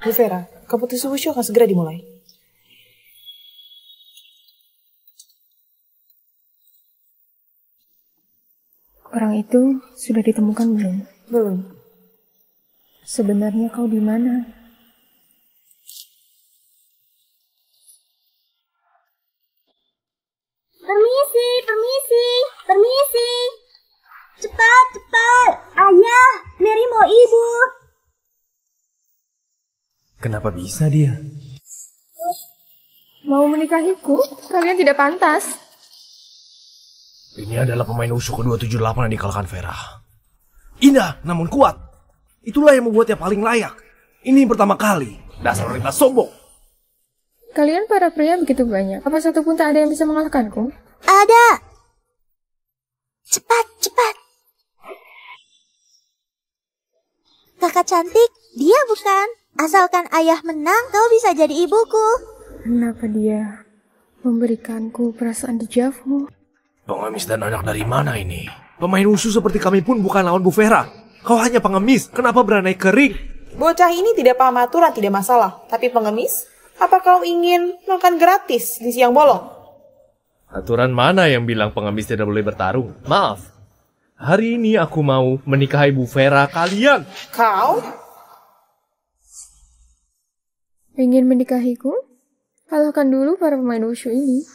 Bu Vera, kompetisi wushu akan segera dimulai. Orang itu sudah ditemukan belum? Belum. Sebenarnya kau di mana? Permisi, permisi, permisi. Cepat, cepat. Ayah, Mary mau ibu. Kenapa bisa dia? Mau menikahiku? Kalian tidak pantas. Ini adalah pemain wushu ke-278 yang dikalahkan Vera. Indah, namun kuat. Itulah yang membuatnya paling layak. Ini yang pertama kali. Dasar wanita sombong. Kalian para pria begitu banyak. Apa satupun tak ada yang bisa mengalahkanku? Ada. Cepat, cepat. Kakak cantik, dia bukan. Asalkan ayah menang, kau bisa jadi ibuku. Kenapa dia memberikanku perasaan dejavu? Pengemis dan anak dari mana ini? Pemain wushu seperti kami pun bukan lawan Bu Vera. Kau hanya pengemis, kenapa berani kering? Bocah ini tidak paham aturan tidak masalah, tapi pengemis? Apa kau ingin makan gratis di siang bolong? Aturan mana yang bilang pengemis tidak boleh bertarung? Maaf, hari ini aku mau menikahi Bu Vera kalian. Kau? Ingin menikahiku? Kalahkan dulu para pemain wushu ini.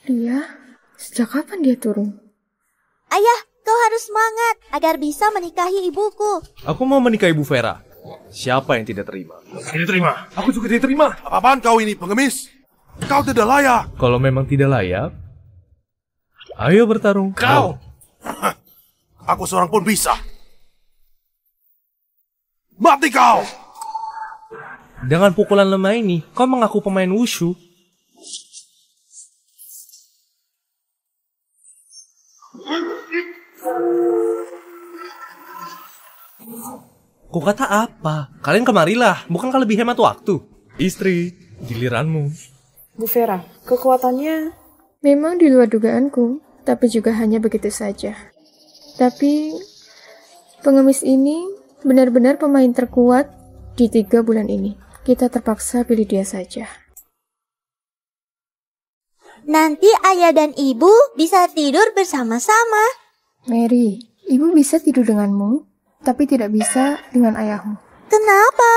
Dia? Sejak kapan dia turun? Ayah, kau harus semangat agar bisa menikahi ibuku. Aku mau menikahi Bu Vera. Siapa yang tidak terima? Tidak terima. Aku juga tidak terima. Apaan kau ini, pengemis? Kau tidak layak. Kalau memang tidak layak, ayo bertarung. Kau! Aku seorang pun bisa. Mati kau! Dengan pukulan lemah ini, kau mengaku pemain wushu. Kukata apa? Kalian kemarilah, bukankah lebih hemat waktu? Istri, giliranmu. Bu Vera, kekuatannya... Memang di luar dugaanku, tapi juga hanya begitu saja. Tapi pengemis ini benar-benar pemain terkuat di 3 bulan ini. Kita terpaksa pilih dia saja. Nanti ayah dan ibu bisa tidur bersama-sama. Mary, ibu bisa tidur denganmu, tapi tidak bisa dengan ayahmu. Kenapa?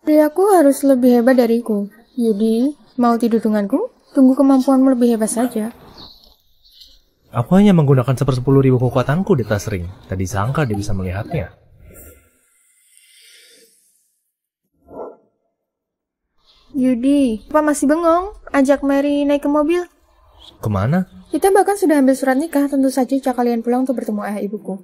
Ayahku harus lebih hebat dariku. Jadi, mau tidur denganku? Tunggu kemampuanmu lebih hebat saja. Aku hanya menggunakan 1/10.000 kekuatanku di tas ring. Tadi sangka dia bisa melihatnya. Yudi, apa masih bengong? Ajak Mary naik ke mobil. Kemana? Kita bahkan sudah ambil surat nikah. Tentu saja jika kalian pulang untuk bertemu ayah ibuku.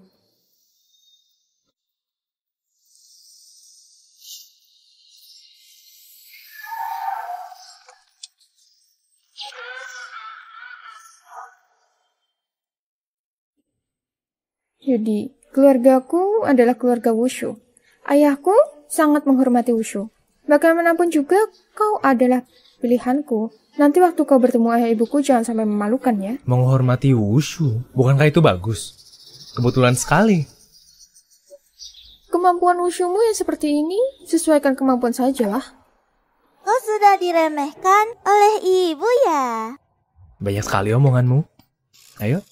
Yudi, keluargaku adalah keluarga wushu. Ayahku sangat menghormati wushu. Bagaimanapun juga, kau adalah pilihanku. Nanti waktu kau bertemu ayah ibuku, jangan sampai memalukan ya. Menghormati wushu? Bukankah itu bagus? Kebetulan sekali. Kemampuan wushumu yang seperti ini, sesuaikan kemampuan sajalah. Kau sudah diremehkan oleh ibu ya? Banyak sekali omonganmu. Ayo.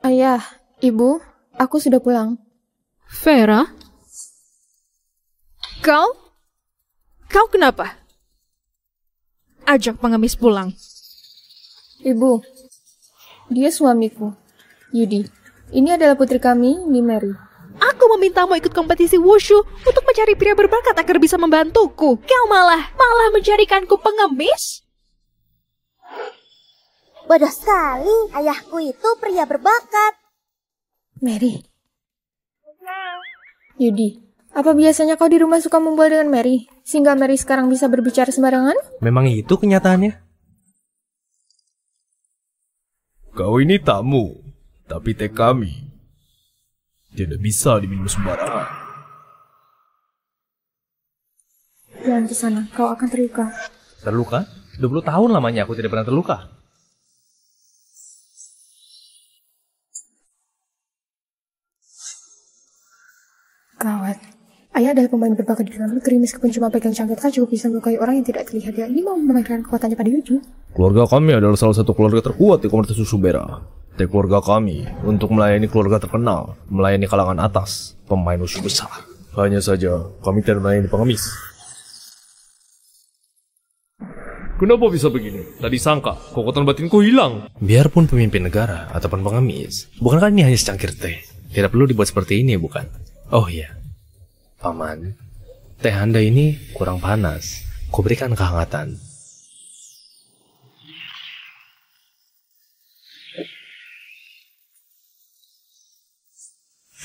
Ayah, ibu, aku sudah pulang. Vera? Kau kenapa? Ajak pengemis pulang. Ibu, dia suamiku, Yudi. Ini adalah putri kami, Mary. Aku memintamu ikut kompetisi wushu untuk mencari pria berbakat agar bisa membantuku. Kau malah menjadikanku pengemis? Bodoh sekali, ayahku itu pria berbakat. Mary. Yudi, apa biasanya kau di rumah suka membual dengan Mary? Sehingga Mary sekarang bisa berbicara sembarangan? Memang itu kenyataannya? Kau ini tamu, tapi teh kami tidak bisa diminum sembarangan. Jangan ke sana, kau akan terluka. Terluka? 20 tahun lamanya aku tidak pernah terluka. Gawat. Ayah adalah pemain berbakat di dalam negeri, meskipun cuma pegang cangkir saja bisa melukai orang yang tidak terlihat. Ya, ini mau memainkan kekuatannya pada Yuju. Keluarga kami adalah salah satu keluarga terkuat di komunitas Usubera. Dari keluarga kami, untuk melayani keluarga terkenal, melayani kalangan atas, pemain Wushu besar. Hanya saja, kami tidak melayani pengemis. Kenapa bisa begini? Tadi sangka, kekuatan batinku hilang. Biarpun pemimpin negara ataupun pengemis, bukankah ini hanya secangkir teh? Tidak perlu dibuat seperti ini, bukan? Oh iya, Paman, teh Anda ini kurang panas. Ku berikan kehangatan.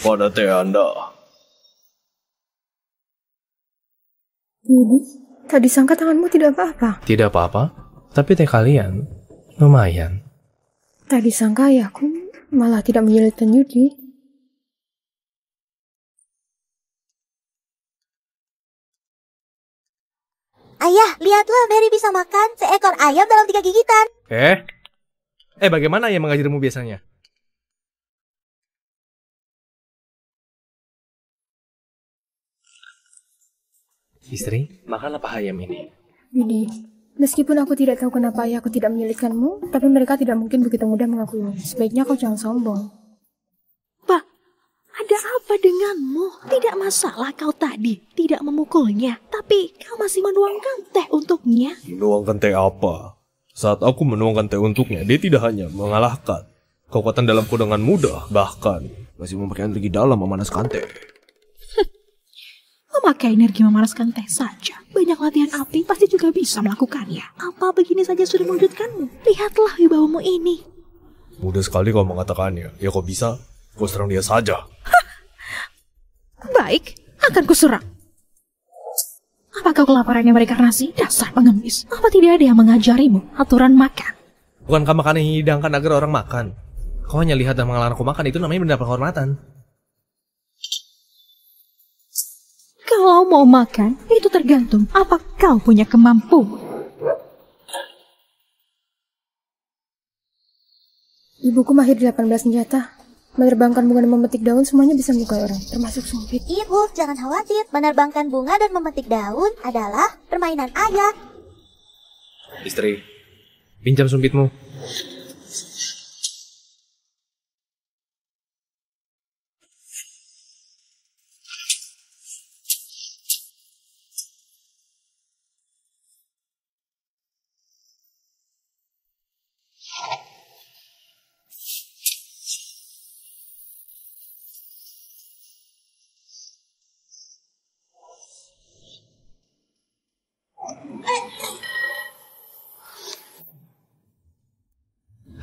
Pada teh Anda. Yuji, tadi sangka tanganmu tidak apa-apa. Tidak apa-apa, tapi teh kalian lumayan. Tadi sangka ayahku malah tidak menyulitkan Yuji. Ayah, lihatlah Mary bisa makan seekor ayam dalam 3 gigitan. Bagaimana ayah mengajarmu biasanya? Istri, makan apa ayam ini? Yuji, meskipun aku tidak tahu kenapa ayahku tidak menyulitkanmu, tapi mereka tidak mungkin begitu mudah mengakuinya. Sebaiknya kau jangan sombong. Pak, ada apa denganmu? Tidak masalah kau tadi tidak memukulnya, tapi kau masih menuangkan teh untuknya. Menuangkan teh apa? Saat aku menuangkan teh untuknya, dia tidak hanya mengalahkan kekuatan dalamku dengan mudah, bahkan masih memakai energi dalam memanaskan teh. Memakai energi memanaskan teh saja. Banyak latihan api pasti juga bisa melakukannya. Apa begini saja sudah mewujudkanmu? Lihatlah wibawamu ini. Mudah sekali kau mengatakannya. Ya kau bisa, kau serang dia saja. Baik, akan kuserang. Apa kau kelaparan yang mereka nasi? Dasar pengemis. Apa tidak ada yang mengajarimu aturan makan? Bukankah makanan yang dihidangkan agar orang makan? Kau hanya lihat dan mengelarang aku makan, itu namanya benda penghormatan. Kalau mau makan, itu tergantung apa kau punya kemampuan. Ibuku mahir 18 senjata. Menerbangkan bunga dan memetik daun semuanya bisa melukai orang, termasuk sumpit. Ibu, jangan khawatir. Menerbangkan bunga dan memetik daun adalah permainan ayah. Istri, pinjam sumpitmu.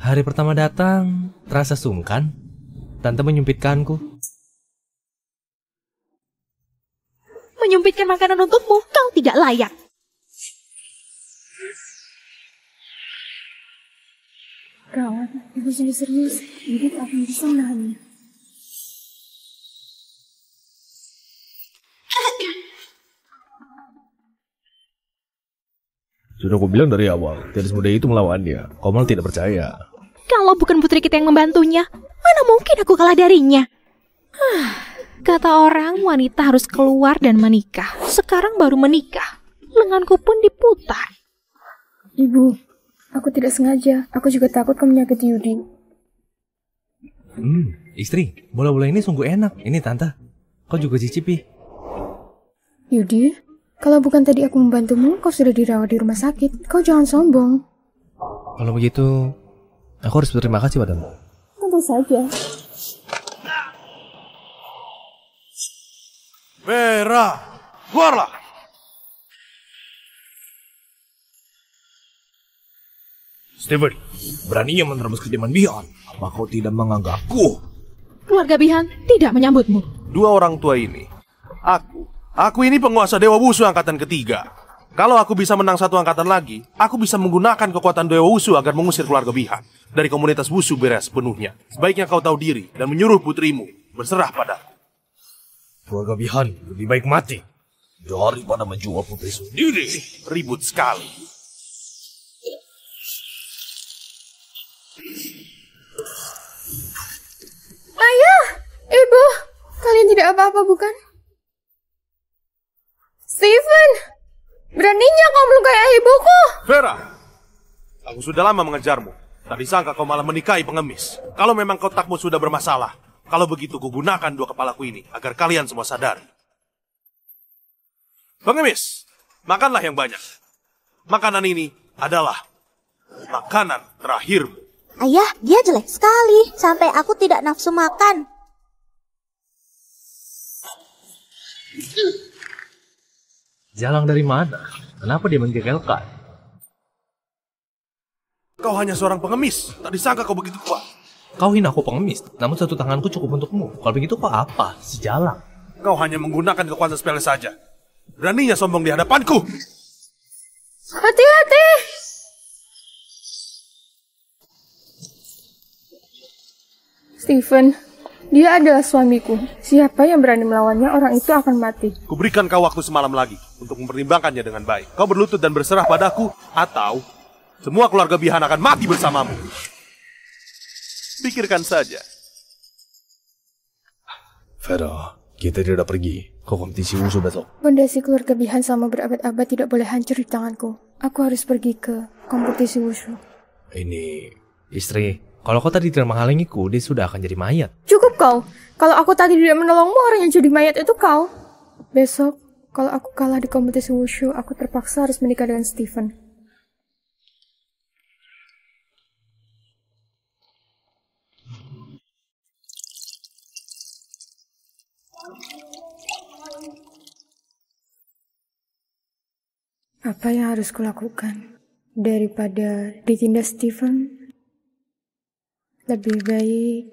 Hari pertama datang, terasa sungkan. Tante menyumpitkanku. Menyumpitkan makanan untukmu, kau tidak layak. Gawat, ibu jadi serius. Ibu tak akan bisa menahannya. Sudah aku bilang dari awal, tidak semudah itu melawan dia. Kau malah tidak percaya. Kalau bukan putri kita yang membantunya, mana mungkin aku kalah darinya? Kata orang, wanita harus keluar dan menikah. Sekarang baru menikah. Lenganku pun diputar. Ibu, aku tidak sengaja. Aku juga takut kau menyakiti Yudi. Istri, bola-bola ini sungguh enak. Ini tante, kau juga cicipi. Yudi, kalau bukan tadi aku membantumu, kau sudah dirawat di rumah sakit. Kau jangan sombong. Kalau begitu, aku harus berterima kasih padamu. Tentu saja. Vera, keluarlah! Steven, beraninya menerobos kediaman Bihan. Apa kau tidak menganggapku? Keluarga Bihan tidak menyambutmu. Dua orang tua ini, aku ini penguasa Dewa Wushu angkatan ketiga. Kalau aku bisa menang satu angkatan lagi, aku bisa menggunakan kekuatan Dewa Wushu agar mengusir keluarga Bihan dari komunitas Wushu beres sepenuhnya. Sebaiknya kau tahu diri dan menyuruh putrimu berserah padaku. Keluarga Bihan lebih baik mati daripada menjual putri sendiri. Ribut sekali. apa-apa, bukan? Stephen! Beraninya kau melukai ayah ibuku! Vera, aku sudah lama mengejarmu. Tadi sangka kau malah menikahi pengemis. Kalau memang kotakmu sudah bermasalah, kalau begitu kugunakan dua kepalaku ini agar kalian semua sadari. Pengemis, makanlah yang banyak. Makanan ini adalah makanan terakhirmu. Ayah, dia jelek sekali. Sampai aku tidak nafsu makan. Jalang dari mana? Kenapa dia menggegelkan? Kau hanya seorang pengemis. Tak disangka kau begitu kuat. Kau hina aku pengemis, namun satu tanganku cukup untukmu. Kalau begitu kau apa? Sejalang. Kau hanya menggunakan kekuatan sepele saja. Beraninya sombong di hadapanku. Hati-hati! Stephen, dia adalah suamiku. Siapa yang berani melawannya, orang itu akan mati. Kuberikan kau waktu semalam lagi untuk mempertimbangkannya dengan baik. Kau berlutut dan berserah padaku, atau semua keluarga Bihan akan mati bersamamu. Pikirkan saja. Vera, kita tidak pergi ke kompetisi wushu besok. Fondasi keluarga Bihan sama berabad-abad tidak boleh hancur di tanganku. Aku harus pergi ke kompetisi wushu. Ini, istri, kalau kau tadi tidak menghalangiku, dia sudah akan jadi mayat. Cukup kau. Kalau aku tadi tidak menolongmu, orang yang jadi mayat itu kau. Besok, kalau aku kalah di kompetisi wushu, aku terpaksa harus menikah dengan Stephen. Apa yang harus kulakukan? Daripada ditindas Stephen, lebih baik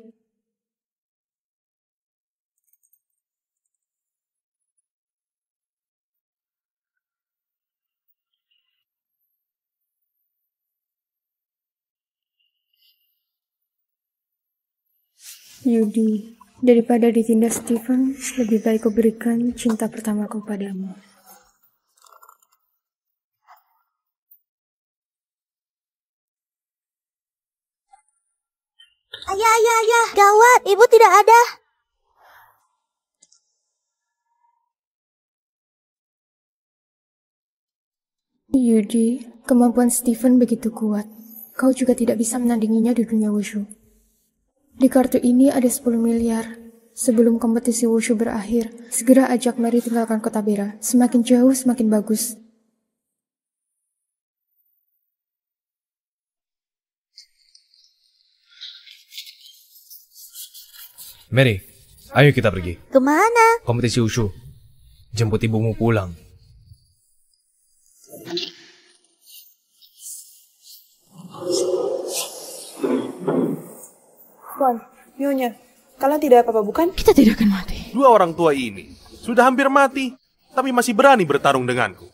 Yudi, daripada ditindas Stephen, lebih baik kau berikan cinta pertamaku padamu. Ayah, gawat, ibu tidak ada. Yudi, kemampuan Stephen begitu kuat. Kau juga tidak bisa menandinginya di dunia wushu. Di kartu ini ada 10 miliar. Sebelum kompetisi wushu berakhir, segera ajak Mary tinggalkan kota Bera. Semakin jauh, semakin bagus. Mary, ayo kita pergi. Kemana? Kompetisi wushu. Jemput ibumu pulang. Tuan, Nyonya, kalian tidak apa-apa bukan? Kita tidak akan mati. Dua orang tua ini sudah hampir mati, tapi masih berani bertarung denganku.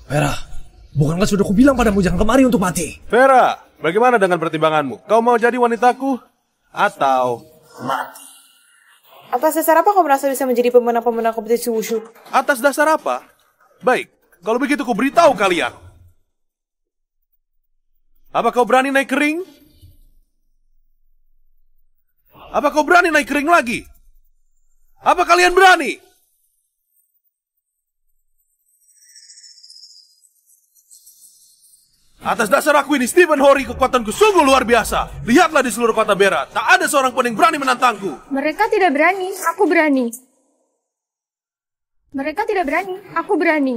Vera, bukankah sudah kubilang padamu jangan kemari untuk mati? Vera, bagaimana dengan pertimbanganmu? Kau mau jadi wanitaku? Atau mati? Atas dasar apa kau merasa bisa menjadi pemenang-pemenang kompetisi wushu? Atas dasar apa? Baik, kalau begitu ku beritahu kalian. Apa kau berani naik kering? Apa kau berani naik kering lagi? Apa kalian berani? Atas dasar aku ini, Stephen Hori, kekuatanku sungguh luar biasa. Lihatlah di seluruh kota Bera, tak ada seorang pun yang berani menantangku. Mereka tidak berani, aku berani. Mereka tidak berani, aku berani.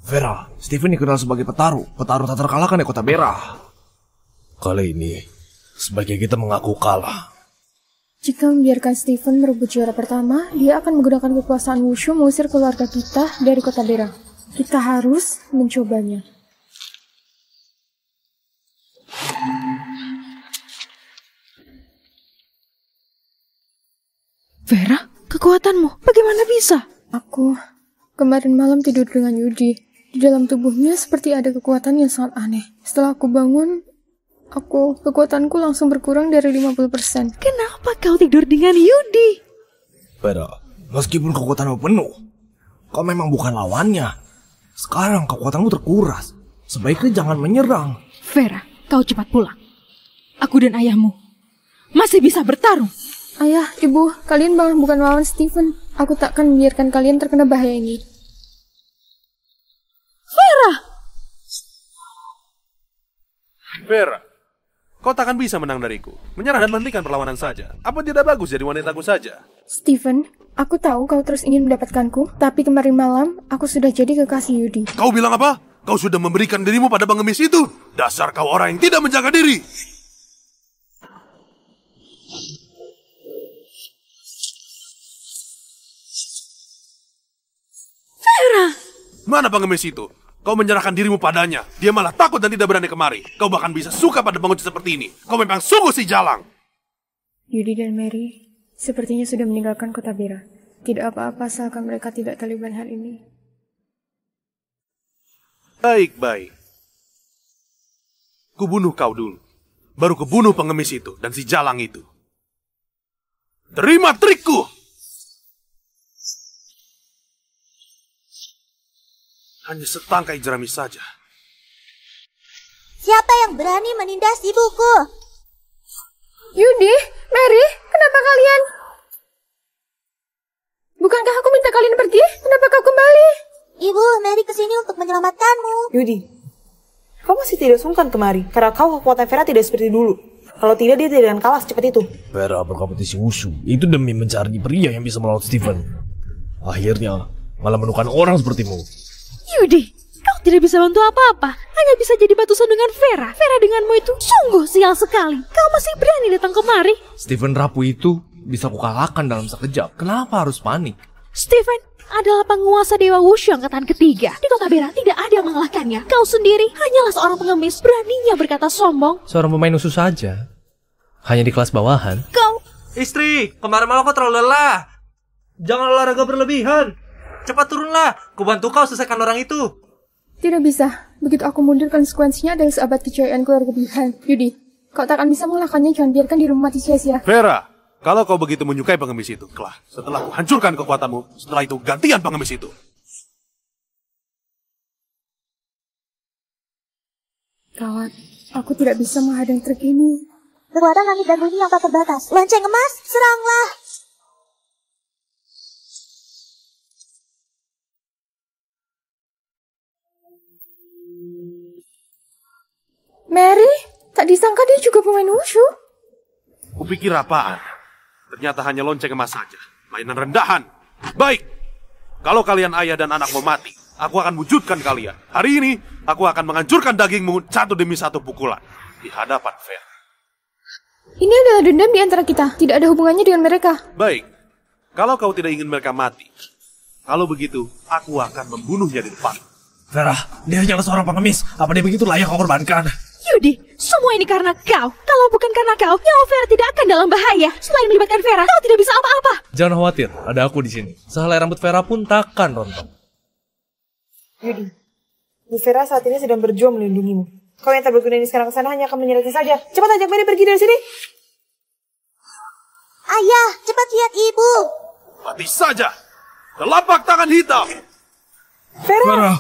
Vera, Stephen dikenal sebagai petarung tak terkalahkan di kota Bera. Kali ini, sebaiknya kita mengaku kalah. Jika membiarkan Stephen merebut juara pertama, dia akan menggunakan kekuasaan wushu mengusir keluarga kita dari kota Bera. Kita harus mencobanya. Vera, kekuatanmu bagaimana bisa? Aku kemarin malam tidur dengan Yudi. Di dalam tubuhnya seperti ada kekuatan yang sangat aneh. Setelah aku bangun, kekuatanku langsung berkurang dari 50%. Kenapa kau tidur dengan Yudi? Vera, meskipun kekuatanmu penuh, kau memang bukan lawannya. Sekarang kekuatanmu terkuras. Sebaiknya jangan menyerang. Vera, kau cepat pulang. Aku dan ayahmu masih bisa bertarung. Ayah, ibu, kalian bukan melawan Stephen. Aku takkan membiarkan kalian terkena bahaya ini. Vera, kau takkan bisa menang dariku. Menyerah dan menghentikan perlawanan saja. Apa tidak bagus jadi wanitaku saja? Stephen, aku tahu kau terus ingin mendapatkanku, tapi kemarin malam aku sudah jadi kekasih Yudi. Kau bilang apa? Kau sudah memberikan dirimu pada pengemis itu? Dasar kau orang yang tidak menjaga diri. Vera! Mana pengemis itu? Kau menyerahkan dirimu padanya. Dia malah takut dan tidak berani kemari. Kau bahkan bisa suka pada pengunci seperti ini. Kau memang sungguh si jalang. Yudi dan Mary sepertinya sudah meninggalkan kota Bera. Tidak apa-apa asalkan mereka tidak terlibat hal ini. Baik. Kubunuh kau dulu. Baru kubunuh pengemis itu dan si jalang itu. Terima trikku! Hanya setangkai jerami saja. Siapa yang berani menindas ibuku? Yudi, Mary, kenapa kalian? Bukankah aku minta kalian pergi? Kenapa kau kembali? Ibu, Mary kesini untuk menyelamatkanmu. Yudi, kau masih tidak sungkan kemari, karena kau kekuatan Vera tidak seperti dulu. Kalau tidak, dia tidak akan kalah secepat itu. Vera berkompetisi wushu. Itu demi mencari pria yang bisa melawan Stephen. Akhirnya, malah menemukan orang sepertimu. Yudi, kau tidak bisa bantu apa-apa. Hanya bisa jadi batu sandungan Vera. Vera denganmu itu sungguh sial sekali. Kau masih berani datang kemari. Stephen rapuh itu bisa kukalahkan dalam sekejap. Kenapa harus panik? Stephen adalah penguasa Dewa Wushu angkatan ketiga. Di kota Bera tidak ada yang mengalahkannya. Kau sendiri hanyalah seorang pengemis. Beraninya berkata sombong. Seorang pemain wushu saja. Hanya di kelas bawahan. Kau... Istri, kemarin malam kau terlalu lelah. Jangan olahraga berlebihan. Cepat turunlah, kubantu kau selesaikan orang itu. Tidak bisa. Begitu aku mundur, konsekuensinya adalah seabad kejayaan keluarga Bihan. Yudi, kau tak akan bisa mengalahkannya. Jangan biarkan dirimu mati sia-sia. Vera, kalau kau begitu menyukai pengemis itu, kelak, setelah kuhancurkan kekuatanmu, setelah itu gantian pengemis itu. Gawat, aku tidak bisa menghadang trik ini. Kekuatan langit dan bumi yang tak terbatas. Lonceng emas, seranglah. Mary, tak disangka dia juga pemain wushu. Kupikir apaan? Ternyata hanya lonceng emas saja. Mainan rendahan. Baik, kalau kalian ayah dan anak mau mati, aku akan wujudkan kalian. Hari ini, aku akan menghancurkan dagingmu satu demi satu pukulan. Di hadapan Vera. Ini adalah dendam di antara kita. Tidak ada hubungannya dengan mereka. Baik, kalau kau tidak ingin mereka mati, kalau begitu, aku akan membunuhnya di depan. Vera, dia hanyalah seorang pengemis. Apa dia begitu layak kau korbankan? Yudi, semua ini karena kau. Kalau bukan karena kau, nyawa Vera tidak akan dalam bahaya. Selain melibatkan Vera, kau tidak bisa apa-apa. Jangan khawatir, ada aku di sini. Sehelai rambut Vera pun takkan rontok. Yudi, Bu Vera saat ini sedang berjuang melindungimu. Kau yang tak berguna ini sekarang ke sana hanya akan menyerahnya saja. Cepat ajak Mary pergi dari sini. Ayah, cepat lihat ibu. Mati saja! Telapak tangan hitam! Vera!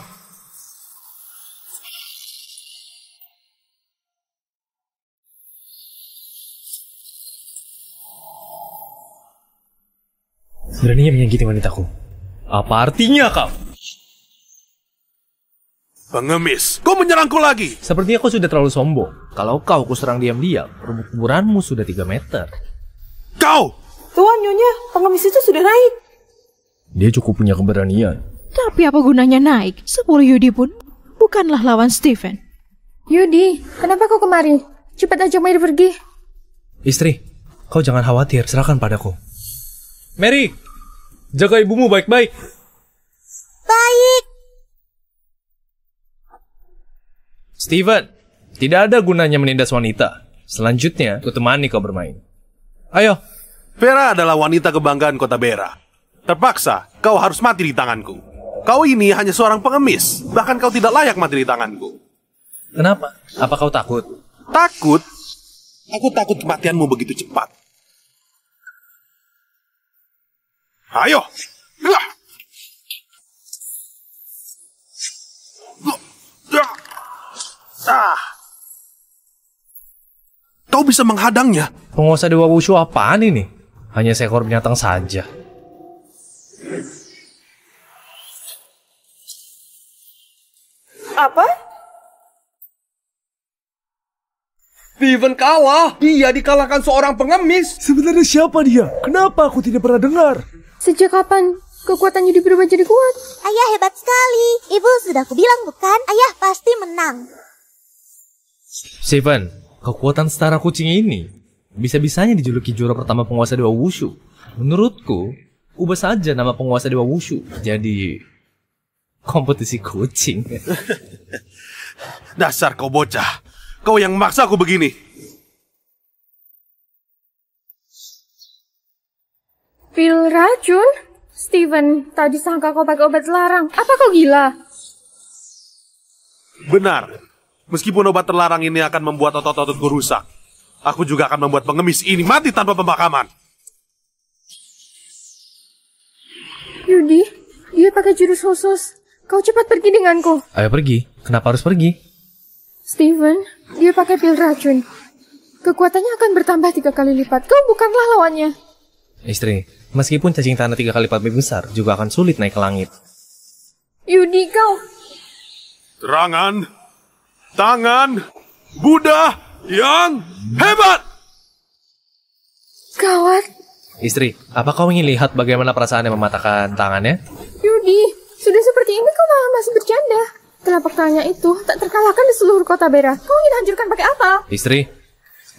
Beraninya menyakiti wanitaku. Apa artinya kau? Pengemis, kau menyerangku lagi! Sepertinya kau sudah terlalu sombong. Kalau kau kuserang diam-diam, rumput kuburanmu sudah 3 meter. Kau! Tuan Nyonya, pengemis itu sudah naik. Dia cukup punya keberanian. Tapi apa gunanya naik? 10 Yudi pun bukanlah lawan Stephen. Yudi, kenapa kau kemari? Cepat ajak Mary pergi. Istri, kau jangan khawatir, serahkan padaku. Mary, jaga ibumu baik-baik. Baik. Steven, tidak ada gunanya menindas wanita. Selanjutnya, ku temani kau bermain. Ayo. Vera adalah wanita kebanggaan kota Bera. Terpaksa, kau harus mati di tanganku. Kau ini hanya seorang pengemis. Bahkan kau tidak layak mati di tanganku. Kenapa? Apa kau takut? Takut? Aku takut kematianmu begitu cepat. Ayo! Kau bisa menghadangnya. Penguasa Dewa Wushu apaan ini? Hanya seekor binatang saja. Apa? Steven kalah. Dia dikalahkan seorang pengemis. Sebenarnya siapa dia? Kenapa aku tidak pernah dengar? Sejak kapan kekuatan Yudi berubah jadi kuat? Ayah hebat sekali. Ibu sudah kubilang bukan? Ayah pasti menang. Steven, kekuatan setara kucing ini bisa-bisanya dijuluki juara pertama penguasa Dewa Wushu. Menurutku, ubah saja nama penguasa Dewa Wushu jadi kompetisi kucing. Dasar kau bocah. Kau yang maksa aku begini. Pil racun? Steven, tadi sangka kau pakai obat terlarang. Apa kau gila? Benar. Meskipun obat terlarang ini akan membuat otot-ototku rusak, aku juga akan membuat pengemis ini mati tanpa pembakaman. Yudi, dia pakai jurus khusus. Kau cepat pergi denganku. Ayo pergi. Kenapa harus pergi? Steven, dia pakai pil racun. Kekuatannya akan bertambah 3 kali lipat. Kau bukanlah lawannya. Istri, meskipun cacing tanah 3 kali lipat lebih besar, juga akan sulit naik ke langit. Yudi, kau... Serangan tangan Buddha yang hebat. Gawat. Istri, apa kau ingin lihat bagaimana perasaannya mematahkan tangannya? Yudi, sudah seperti ini kau malah masih bercanda. Telapak tangannya itu tak terkalahkan di seluruh kota Bera. Kau ingin hancurkan pakai apa? Istri,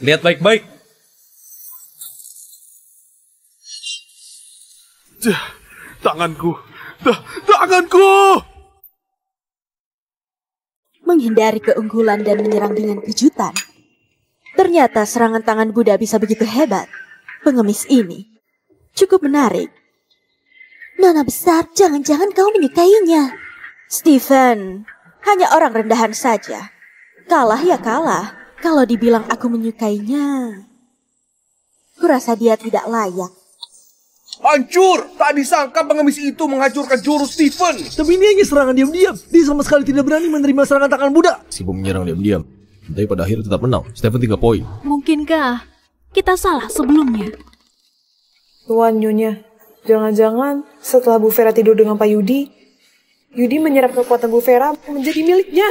lihat baik-baik. Tanganku. Tanganku. Menghindari keunggulan dan menyerang dengan kejutan. Ternyata serangan tangan Buddha bisa begitu hebat. Pengemis ini cukup menarik. Nona besar, jangan-jangan kau menyukainya. Steven, hanya orang rendahan saja. Kalah ya kalah. Kalau dibilang aku menyukainya, kurasa dia tidak layak. Hancur! Tak disangka pengemis itu menghancurkan jurus Steven. Tapi ini hanya serangan diam-diam. Dia sama sekali tidak berani menerima serangan tangan Buddha. Sibuk menyerang diam-diam, tapi pada akhirnya tetap menang. Stephen 3 poin. Mungkinkah kita salah sebelumnya? Tuan Nyonya, jangan-jangan setelah Bu Vera tidur dengan Pak Yudi, Yudi menyerap kekuatan Bu Vera menjadi miliknya.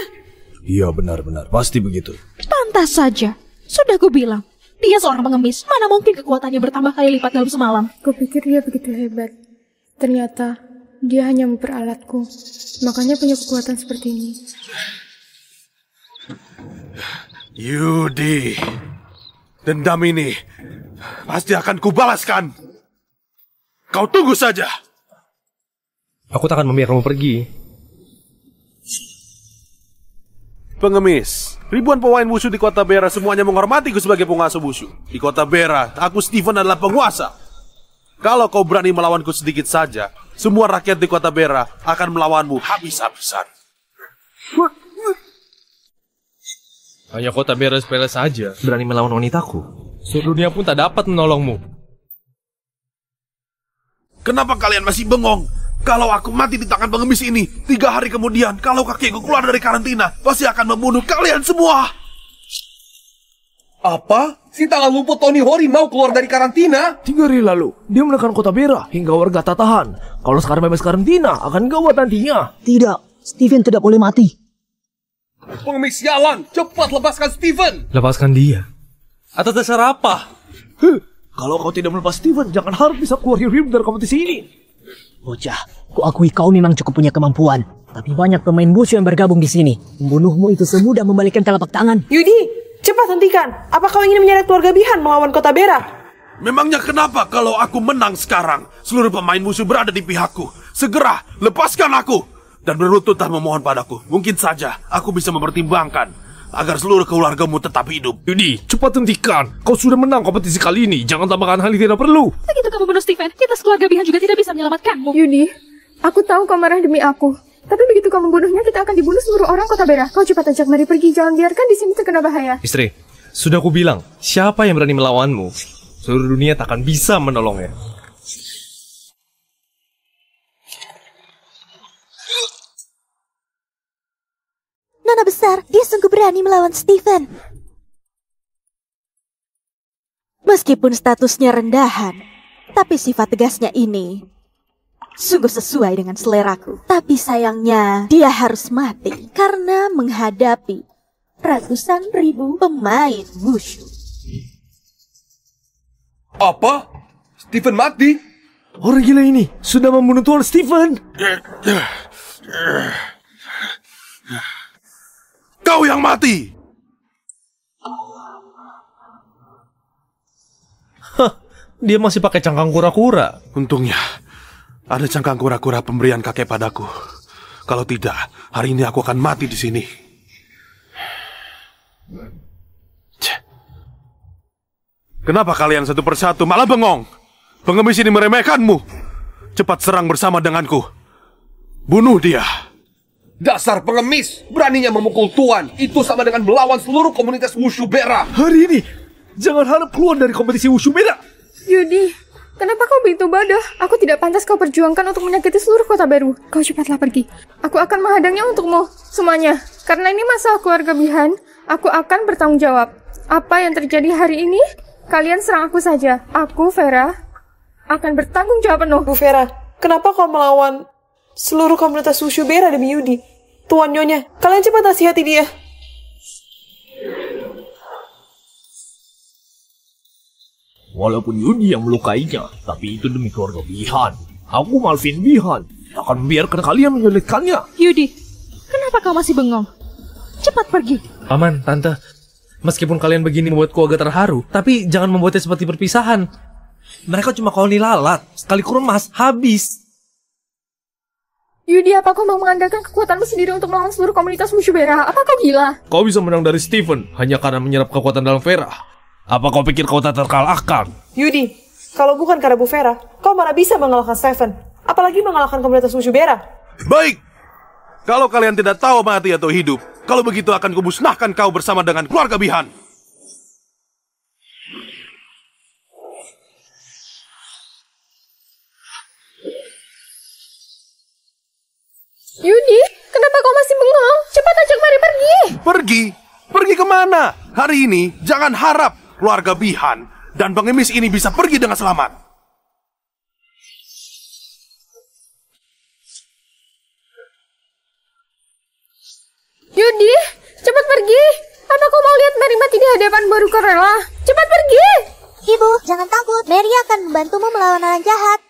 Iya benar-benar, pasti begitu. Pantas saja. Sudah ku bilang, dia seorang pengemis. Mana mungkin kekuatannya bertambah kali lipat dalam semalam. Kupikir dia begitu hebat. Ternyata dia hanya memperalatku. Makanya punya kekuatan seperti ini. Yudi, dendam ini pasti akan kubalaskan. Kau tunggu saja. Aku tak akan membiarkanmu pergi. Pengemis, ribuan pemain wushu di kota Bera semuanya menghormatiku sebagai penguasa wushu. Di kota Bera, aku Steven adalah penguasa. Kalau kau berani melawanku sedikit saja, semua rakyat di kota Bera akan melawanmu habis-habisan. Hanya kota Bera sepele saja berani melawan wanitaku. Seluruh dunia pun tak dapat menolongmu. Kenapa kalian masih bengong? Kalau aku mati di tangan pengemis ini, 3 hari kemudian, kalau kakekku keluar dari karantina, pasti akan membunuh kalian semua. Apa? Si tangan luput Tony Hori mau keluar dari karantina? 3 hari lalu, dia menekan kota Bera hingga warga tak tahan. Kalau sekarang bebas karantina, akan gawat nantinya. Tidak, Steven tidak boleh mati. Pengemis sialan, cepat lepaskan Steven. Lepaskan dia. Atas dasar apa? Kalau kau tidak melepas Steven, jangan harap bisa keluar hidup dari kompetisi ini. Bocah, kuakui kau memang cukup punya kemampuan. Tapi banyak pemain wushu yang bergabung di sini. Membunuhmu itu semudah membalikkan telapak tangan. Yudi, cepat hentikan. Apa kau ingin menyeret keluarga Bihan melawan kota Bera? Memangnya kenapa kalau aku menang sekarang? Seluruh pemain musuh berada di pihakku. Segera, lepaskan aku. Dan berlututlah memohon padaku. Mungkin saja aku bisa mempertimbangkan agar seluruh keluargamu tetap hidup. Yudi, cepat hentikan. Kau sudah menang kompetisi kali ini. Jangan tambahkan hal yang tidak perlu. Begitu kamu bunuh Steven, kita sekeluarga Bihan juga tidak bisa menyelamatkanmu. Yudi, aku tahu kau marah demi aku. Tapi begitu kau membunuhnya, kita akan dibunuh seluruh orang kota Bera. Kau cepat ajak Mari pergi. Jangan biarkan di sini terkena bahaya. Istri, sudah aku bilang, siapa yang berani melawanmu, seluruh dunia tak akan bisa menolongnya. Nona besar, dia sungguh berani melawan Steven. Meskipun statusnya rendahan, Tapi sifat tegasnya ini sungguh sesuai dengan seleraku. Tapi sayangnya dia harus mati karena menghadapi ratusan ribu pemain wushu. Apa? Stephen mati? Orang gila ini sudah membunuh Tuan Stephen. Kau yang mati! Dia masih pakai cangkang kura-kura. Untungnya ada cangkang kura-kura pemberian kakek padaku. Kalau tidak, hari ini aku akan mati di sini. Kenapa kalian satu persatu malah bengong? Pengemis ini meremehkanmu. Cepat serang bersama denganku. Bunuh dia. Dasar pengemis, beraninya memukul Tuan. Itu sama dengan melawan seluruh komunitas Wushu Bera. Hari ini jangan harap keluar dari kompetisi Wushu Bera. Yudi, kenapa kau begitu bodoh? Aku tidak pantas kau perjuangkan untuk menyakiti seluruh kota baru. Kau cepatlah pergi. Aku akan menghadangnya untukmu, semuanya. Karena ini masalah keluarga Bihan, aku akan bertanggung jawab. Apa yang terjadi hari ini, kalian serang aku saja. Aku, Vera, akan bertanggung jawab penuh. Bu Vera, kenapa kau melawan seluruh komunitas Wushu Bera demi Yudi? Tuan Nyonya, kalian cepat nasihati dia. Walaupun Yudi yang melukainya, tapi itu demi keluarga Bihan. Aku Malvin Bihan akan membiarkan kalian menyulitkannya. Yudi, kenapa kau masih bengong? Cepat pergi. Paman, Tante, meskipun kalian begini membuatku agak terharu, tapi jangan membuatnya seperti perpisahan. Mereka cuma koloni lalat, sekali kuremas, habis. Yudi, apa kau mau mengandalkan kekuatanmu sendiri untuk melawan seluruh komunitas Wushu Bera? Apa kau gila? Kau bisa menang dari Stephen hanya karena menyerap kekuatan dalam Vera. Apa kau pikir kau tak terkalahkan? Yudi, kalau bukan karena Bu Vera, kau mana bisa mengalahkan Stephen? Apalagi mengalahkan komunitas Wushu Bera. Baik. Kalau kalian tidak tahu mati atau hidup, kalau begitu akan kumusnahkan kau bersama dengan keluarga Bihan. Yudi, kenapa kau masih bengong? Cepat ajak Mary pergi. Pergi? Pergi kemana? Hari ini jangan harap keluarga Bihan dan pengemis ini bisa pergi dengan selamat. Yudi, cepat pergi. Apa kau mau lihat Mary mati di hadapan baru Corella? Cepat pergi. Ibu, jangan takut. Mary akan membantumu melawan orang jahat.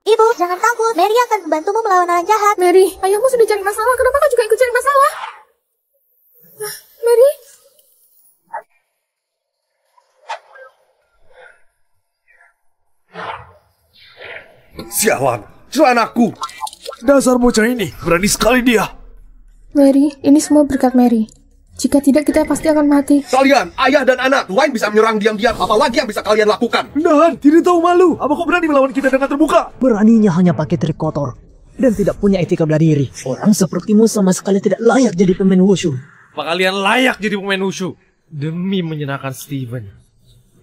Ibu, jangan takut. Mary akan membantumu melawan orang jahat. Mary, ayahmu sudah cari masalah. Kenapa kau juga ikut cari masalah? Mary? Sialan, celanaku. Dasar bocah ini, berani sekali dia. Mary, ini semua berkat Mary. Jika tidak, kita pasti akan mati. Kalian, ayah dan anak, Tuan bisa menyerang diam-diam. Apalagi yang bisa kalian lakukan? Dan tidak tahu malu. Apa kau berani melawan kita dengan terbuka? Beraninya hanya pakai trik kotor dan tidak punya etika bela diri. Orang sepertimu sama sekali tidak layak jadi pemain wushu. Apa kalian layak jadi pemain wushu? Demi menyenangkan Stephen,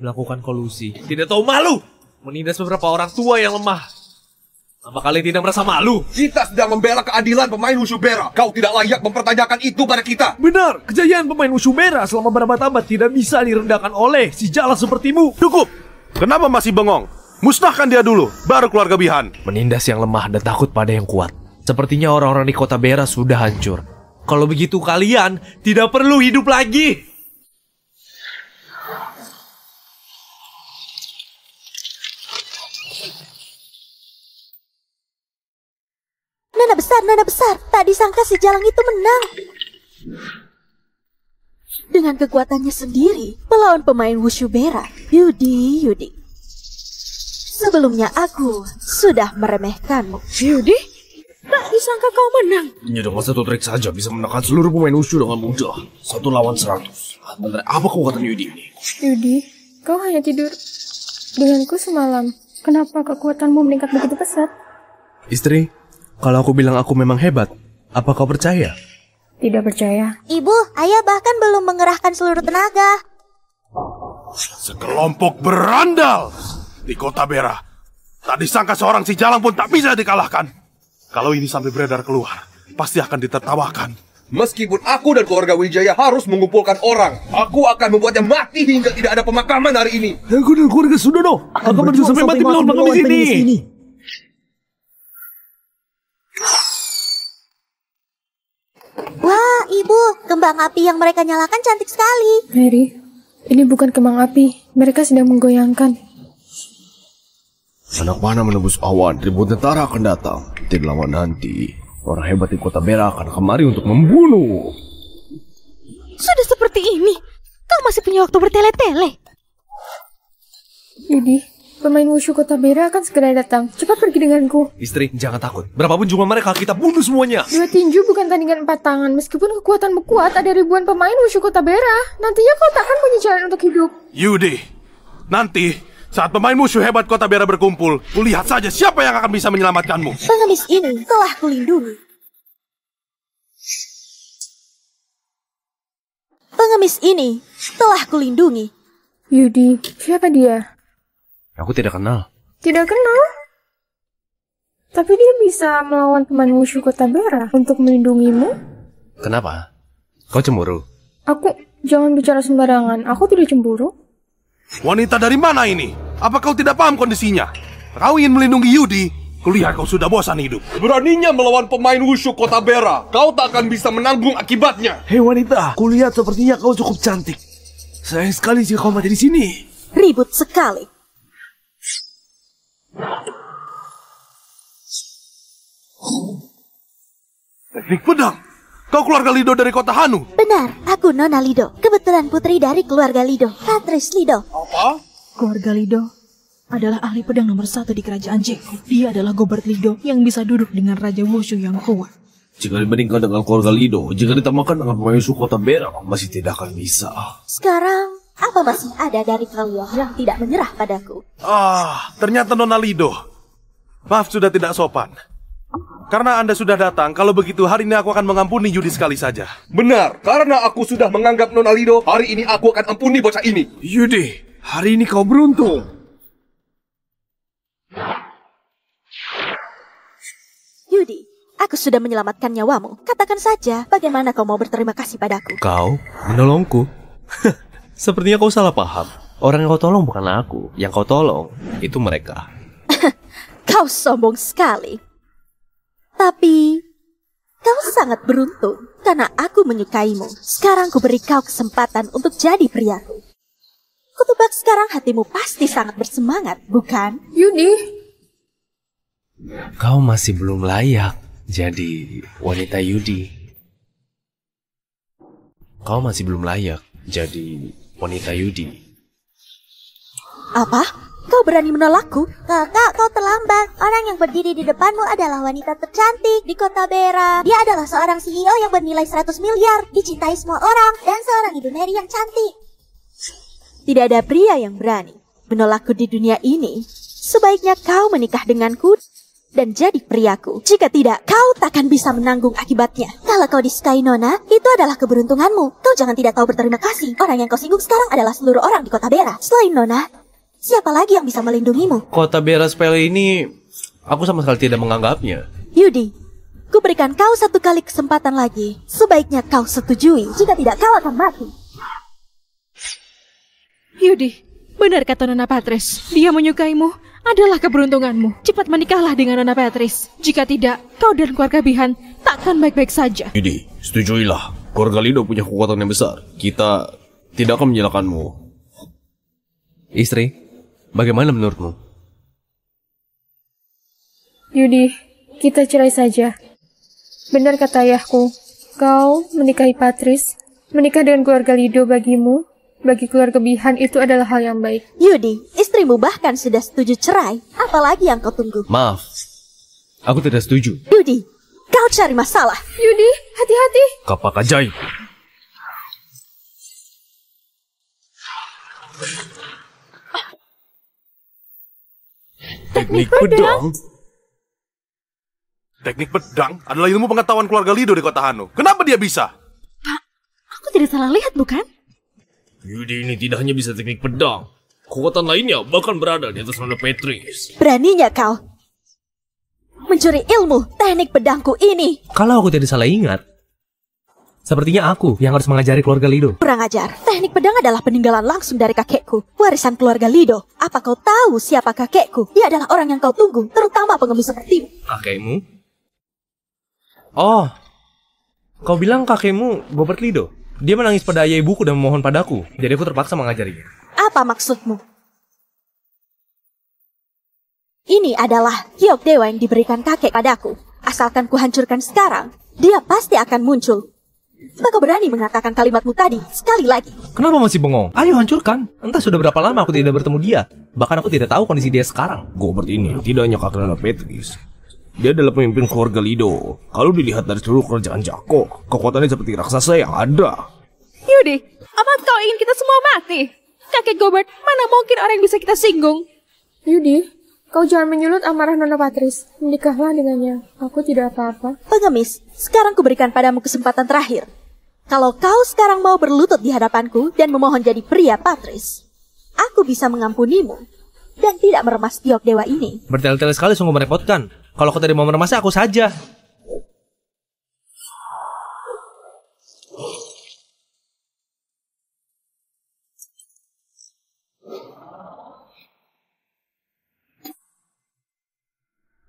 melakukan kolusi. Tidak tahu malu, menindas beberapa orang tua yang lemah. Apa kalian tidak merasa malu? Kita sedang membela keadilan pemain Wushu Bera. Kau tidak layak mempertanyakan itu pada kita. Benar, kejayaan pemain Wushu Bera selama berabad-abad tidak bisa direndahkan oleh si jala sepertimu. Cukup! Kenapa masih bengong? Musnahkan dia dulu, baru keluarga Bihan. Menindas yang lemah dan takut pada yang kuat. Sepertinya orang-orang di kota Bera sudah hancur. Kalau begitu kalian tidak perlu hidup lagi. Nana besar, tak disangka si Jalang itu menang. Dengan kekuatannya sendiri, melawan pemain Wushu Bera, Yudi. Sebelumnya aku sudah meremehkanmu. Yudi, tak disangka kau menang. Hanya dengan satu trik saja bisa menekan seluruh pemain wushu dengan mudah. 1 lawan 100. Apa kekuatan Yudi ini? Yudi, kau hanya tidur denganku semalam. Kenapa kekuatanmu meningkat begitu pesat? Istri, kalau aku bilang aku memang hebat, apa kau percaya? Tidak percaya. Ibu, ayah bahkan belum mengerahkan seluruh tenaga. Sekelompok berandal di kota Bera. Tak disangka seorang si Jalang pun tak bisa dikalahkan. Kalau ini sampai beredar keluar, pasti akan ditertawakan. Meskipun aku dan keluarga Wijaya harus mengumpulkan orang, aku akan membuatnya mati hingga tidak ada pemakaman hari ini. Aku dan keluarga Sudono akan berjuang sampai mati melawan pengemis ini. Wah, Ibu, kembang api yang mereka nyalakan cantik sekali. Mary, ini bukan kembang api. Mereka sedang menggoyangkan. Anak panah menembus awan, ribuan tentara akan datang. Tidak lama nanti, orang hebat di kota Bera akan kemari untuk membunuh. Sudah seperti ini, kau masih punya waktu bertele-tele. Yudi, pemain wushu kota Bera akan segera datang. Cepat pergi denganku. Istri, jangan takut. Berapapun jumlah mereka, kita bunuh semuanya. 2 tinju bukan tandingan 4 tangan. Meskipun kekuatanmu kuat, ada ribuan pemain wushu kota Bera. Nantinya kau takkan punya jalan untuk hidup. Yudi, nanti saat pemain musuh hebat kota Bera berkumpul, kulihat saja siapa yang akan bisa menyelamatkanmu. Pengemis ini telah kulindungi. Pengemis ini telah kulindungi. Yudi, siapa dia? Aku tidak kenal. Tidak kenal? Tapi dia bisa melawan pemain wushu kota Bera untuk melindungimu. Kenapa? Kau cemburu? Aku, jangan bicara sembarangan. Aku tidak cemburu. Wanita dari mana ini? Apa kau tidak paham kondisinya? Kau ingin melindungi Yudi? Kulihat kau sudah bosan hidup. Beraninya melawan pemain wushu kota Bera, kau tak akan bisa menanggung akibatnya. Hei wanita, kulihat sepertinya kau cukup cantik. Sayang sekali jika kau mati di sini. Ribut sekali. Teknik pedang. Kau keluarga Lido dari kota Hanu? Benar, aku Nona Lido. Kebetulan putri dari keluarga Lido, Patris Lido. Apa? Keluarga Lido adalah ahli pedang nomor 1 di kerajaan Jeku. Dia adalah Gobert Lido yang bisa duduk dengan Raja Wushu yang kuat. Jika dibandingkan dengan keluarga Lido, jika ditambahkan dengan pemain wushu kota Bera, masih tidak akan bisa. Sekarang, apa masih ada dari kalian yang tidak menyerah padaku? Ternyata Nona Lido. Maaf sudah tidak sopan. Karena Anda sudah datang, kalau begitu hari ini aku akan mengampuni Yudi sekali saja. Benar, karena aku sudah menganggap Nona Lido, hari ini aku akan ampuni bocah ini. Yudi, hari ini kau beruntung. Yudi, aku sudah menyelamatkan nyawamu. Katakan saja, bagaimana kau mau berterima kasih padaku? Kau menolongku? Sepertinya kau salah paham. Orang yang kau tolong bukan aku. Yang kau tolong, itu mereka. Kau sombong sekali. Tapi, kau sangat beruntung karena aku menyukaimu. Sekarang ku beri kau kesempatan untuk jadi priaku. Kutebak sekarang hatimu pasti sangat bersemangat, bukan? Yudi. Kau masih belum layak jadi wanita Yudi. Kau masih belum layak jadi wanita Yudi. Apa? Kau berani menolakku? Kakak, kau terlambat. Orang yang berdiri di depanmu adalah wanita tercantik di kota Bera. Dia adalah seorang CEO yang bernilai 100 miliar, dicintai semua orang, dan seorang ibu Mary yang cantik. Tidak ada pria yang berani menolakku di dunia ini. Sebaiknya kau menikah denganku dan jadi priaku. Jika tidak, kau takkan bisa menanggung akibatnya. Kalau kau disukai Nona, itu adalah keberuntunganmu. Kau jangan tidak tahu berterima kasih. Orang yang kau singgung sekarang adalah seluruh orang di kota Bera. Selain Nona, siapa lagi yang bisa melindungimu? Kota Bera sepele ini, aku sama sekali tidak menganggapnya. Yudi, ku berikan kau 1 kali kesempatan lagi. Sebaiknya kau setujui. Jika tidak, kau akan mati. Yudi, benar kata Nona Patris. Dia menyukaimu adalah keberuntunganmu. Cepat menikahlah dengan Nona Patris. Jika tidak, kau dan keluarga Bihan takkan baik-baik saja. Yudi, setujuilah. Keluarga Lido punya kekuatan yang besar. Kita tidak akan menyalahkanmu. Istri, bagaimana menurutmu? Yudi, kita cerai saja. Benar kata ayahku. Kau menikahi Patris. Menikah dengan keluarga Lido bagimu, bagi keluarga Bihan itu adalah hal yang baik. Yudi, istrimu bahkan sudah setuju cerai. Apalagi yang kau tunggu? Maaf, aku tidak setuju. Yudi, kau cari masalah. Yudi, hati-hati. Kapak ajaib. Teknik pedang? Teknik pedang adalah ilmu pengetahuan keluarga Lido di kota Hanu. Kenapa dia bisa? Pak, aku tidak salah lihat bukan? Yudi ini tidak hanya bisa teknik pedang. Kekuatan lainnya bahkan berada di atas Nona Patris. Beraninya kau mencuri ilmu teknik pedangku ini. Kalau aku tidak salah ingat, Sepertinya aku yang harus mengajari keluarga Lido. Kurang ajar. Teknik pedang adalah peninggalan langsung dari kakekku. Warisan keluarga Lido. Apa kau tahu siapa kakekku? Dia adalah orang yang kau tunggu, terutama pengemis sepertimu. Kakekmu? Oh, kau bilang kakekmu Gobert Lido? Dia menangis pada ayah ibuku dan memohon padaku. Jadi aku terpaksa mengajarinya. Apa maksudmu? Ini adalah giok dewa yang diberikan kakek padaku. Asalkan ku hancurkan sekarang, dia pasti akan muncul. Maka berani mengatakan kalimatmu tadi sekali lagi. Kenapa masih bengong? Ayo hancurkan. Entah sudah berapa lama aku tidak bertemu dia. Bahkan aku tidak tahu kondisi dia sekarang. Gobert ini tidak hanya kakek Nona Petris. Dia adalah pemimpin keluarga Lido. Kalau dilihat dari seluruh kerajaan Jako, kekuatannya seperti raksasa yang ada. Yudi, apa kau ingin kita semua mati? Kakek Gobert, mana mungkin orang yang bisa kita singgung? Yudi, kau jangan menyulut amarah Nona Patris. Menikahlah dengannya. Aku tidak apa-apa. Pengemis, sekarang kuberikan padamu kesempatan terakhir. Kalau kau sekarang mau berlutut di hadapanku dan memohon jadi pria Patris, aku bisa mengampunimu dan tidak meremas giok dewa ini. Bertele-tele sekali, sungguh merepotkan. Kalau kau tadi mau meremasnya, aku saja.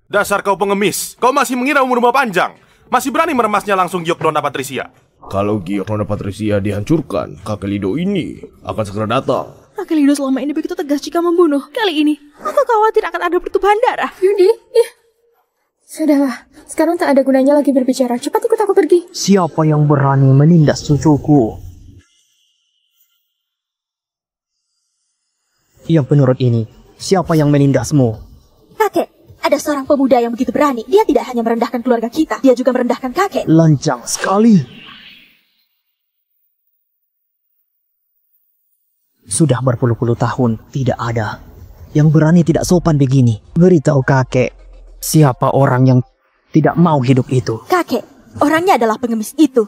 Dasar kau pengemis. Kau masih mengira umurmu panjang. Masih berani meremasnya langsung giok Nona Patricia. Kalau giok Nona Patricia dihancurkan, kakek Lido ini akan segera datang. Kakek Lido selama ini begitu tegas jika membunuh. Kali ini, aku khawatir akan ada pertumpahan darah. Yudi, sudahlah. Sekarang tak ada gunanya lagi berbicara. Cepat ikut aku pergi. Siapa yang berani menindas cucuku? Yang penurut ini, siapa yang menindasmu? Kakek, ada seorang pemuda yang begitu berani. Dia tidak hanya merendahkan keluarga kita, dia juga merendahkan kakek. Lancang sekali. Sudah berpuluh-puluh tahun tidak ada yang berani tidak sopan begini. Beritahu kakek, siapa orang yang tidak mau hidup itu? Kakek, orangnya adalah pengemis itu.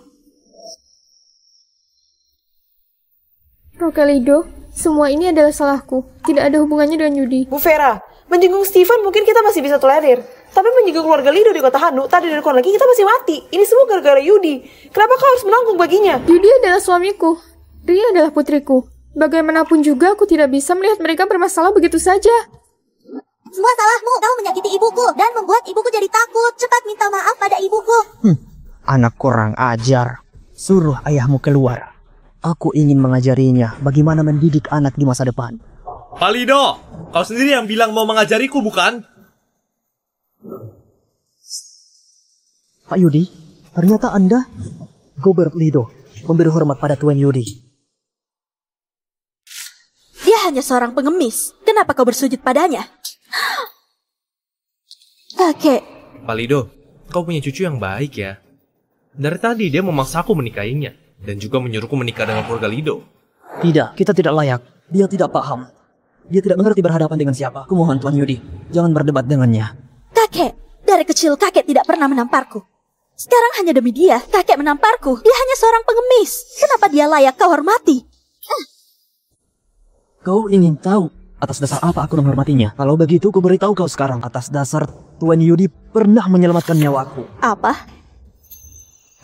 Kakek Lido, semua ini adalah salahku. Tidak ada hubungannya dengan Yudi. Bu Vera, menjenguk Steven mungkin kita masih bisa tolerir. Tapi menjenguk keluarga Lido di kota Hanu, tadi dari lagi kita masih mati. Ini semua gara-gara Yudi. Kenapa kau harus menanggung baginya? Yudi adalah suamiku. Ria adalah putriku. Bagaimanapun juga aku tidak bisa melihat mereka bermasalah begitu saja. Semua salahmu. Kau menyakiti ibuku dan membuat ibuku jadi takut. Cepat minta maaf pada ibuku. Anak kurang ajar. Suruh ayahmu keluar. Aku ingin mengajarinya bagaimana mendidik anak di masa depan. Pak Lido, kau sendiri yang bilang mau mengajariku, bukan? Pak Yudi, ternyata Anda Gobert Lido memberi hormat pada Tuan Yudi. Dia hanya seorang pengemis. Kenapa kau bersujud padanya? Kakek. Pak Lido, kau punya cucu yang baik ya. Dari tadi dia memaksaku menikahinya. Dan juga menyuruhku menikah dengan keluarga Lido. Tidak, kita tidak layak. Dia tidak paham. Dia tidak mengerti berhadapan dengan siapa. Kumohon Tuan Yudi, jangan berdebat dengannya. Kakek, dari kecil kakek tidak pernah menamparku. Sekarang hanya demi dia, kakek menamparku. Dia hanya seorang pengemis. Kenapa dia layak kau hormati? Kau ingin tahu atas dasar apa aku menghormatinya? Kalau begitu, ku beritahu kau sekarang. Atas dasar Tuan Yudi pernah menyelamatkan nyawaku. Apa?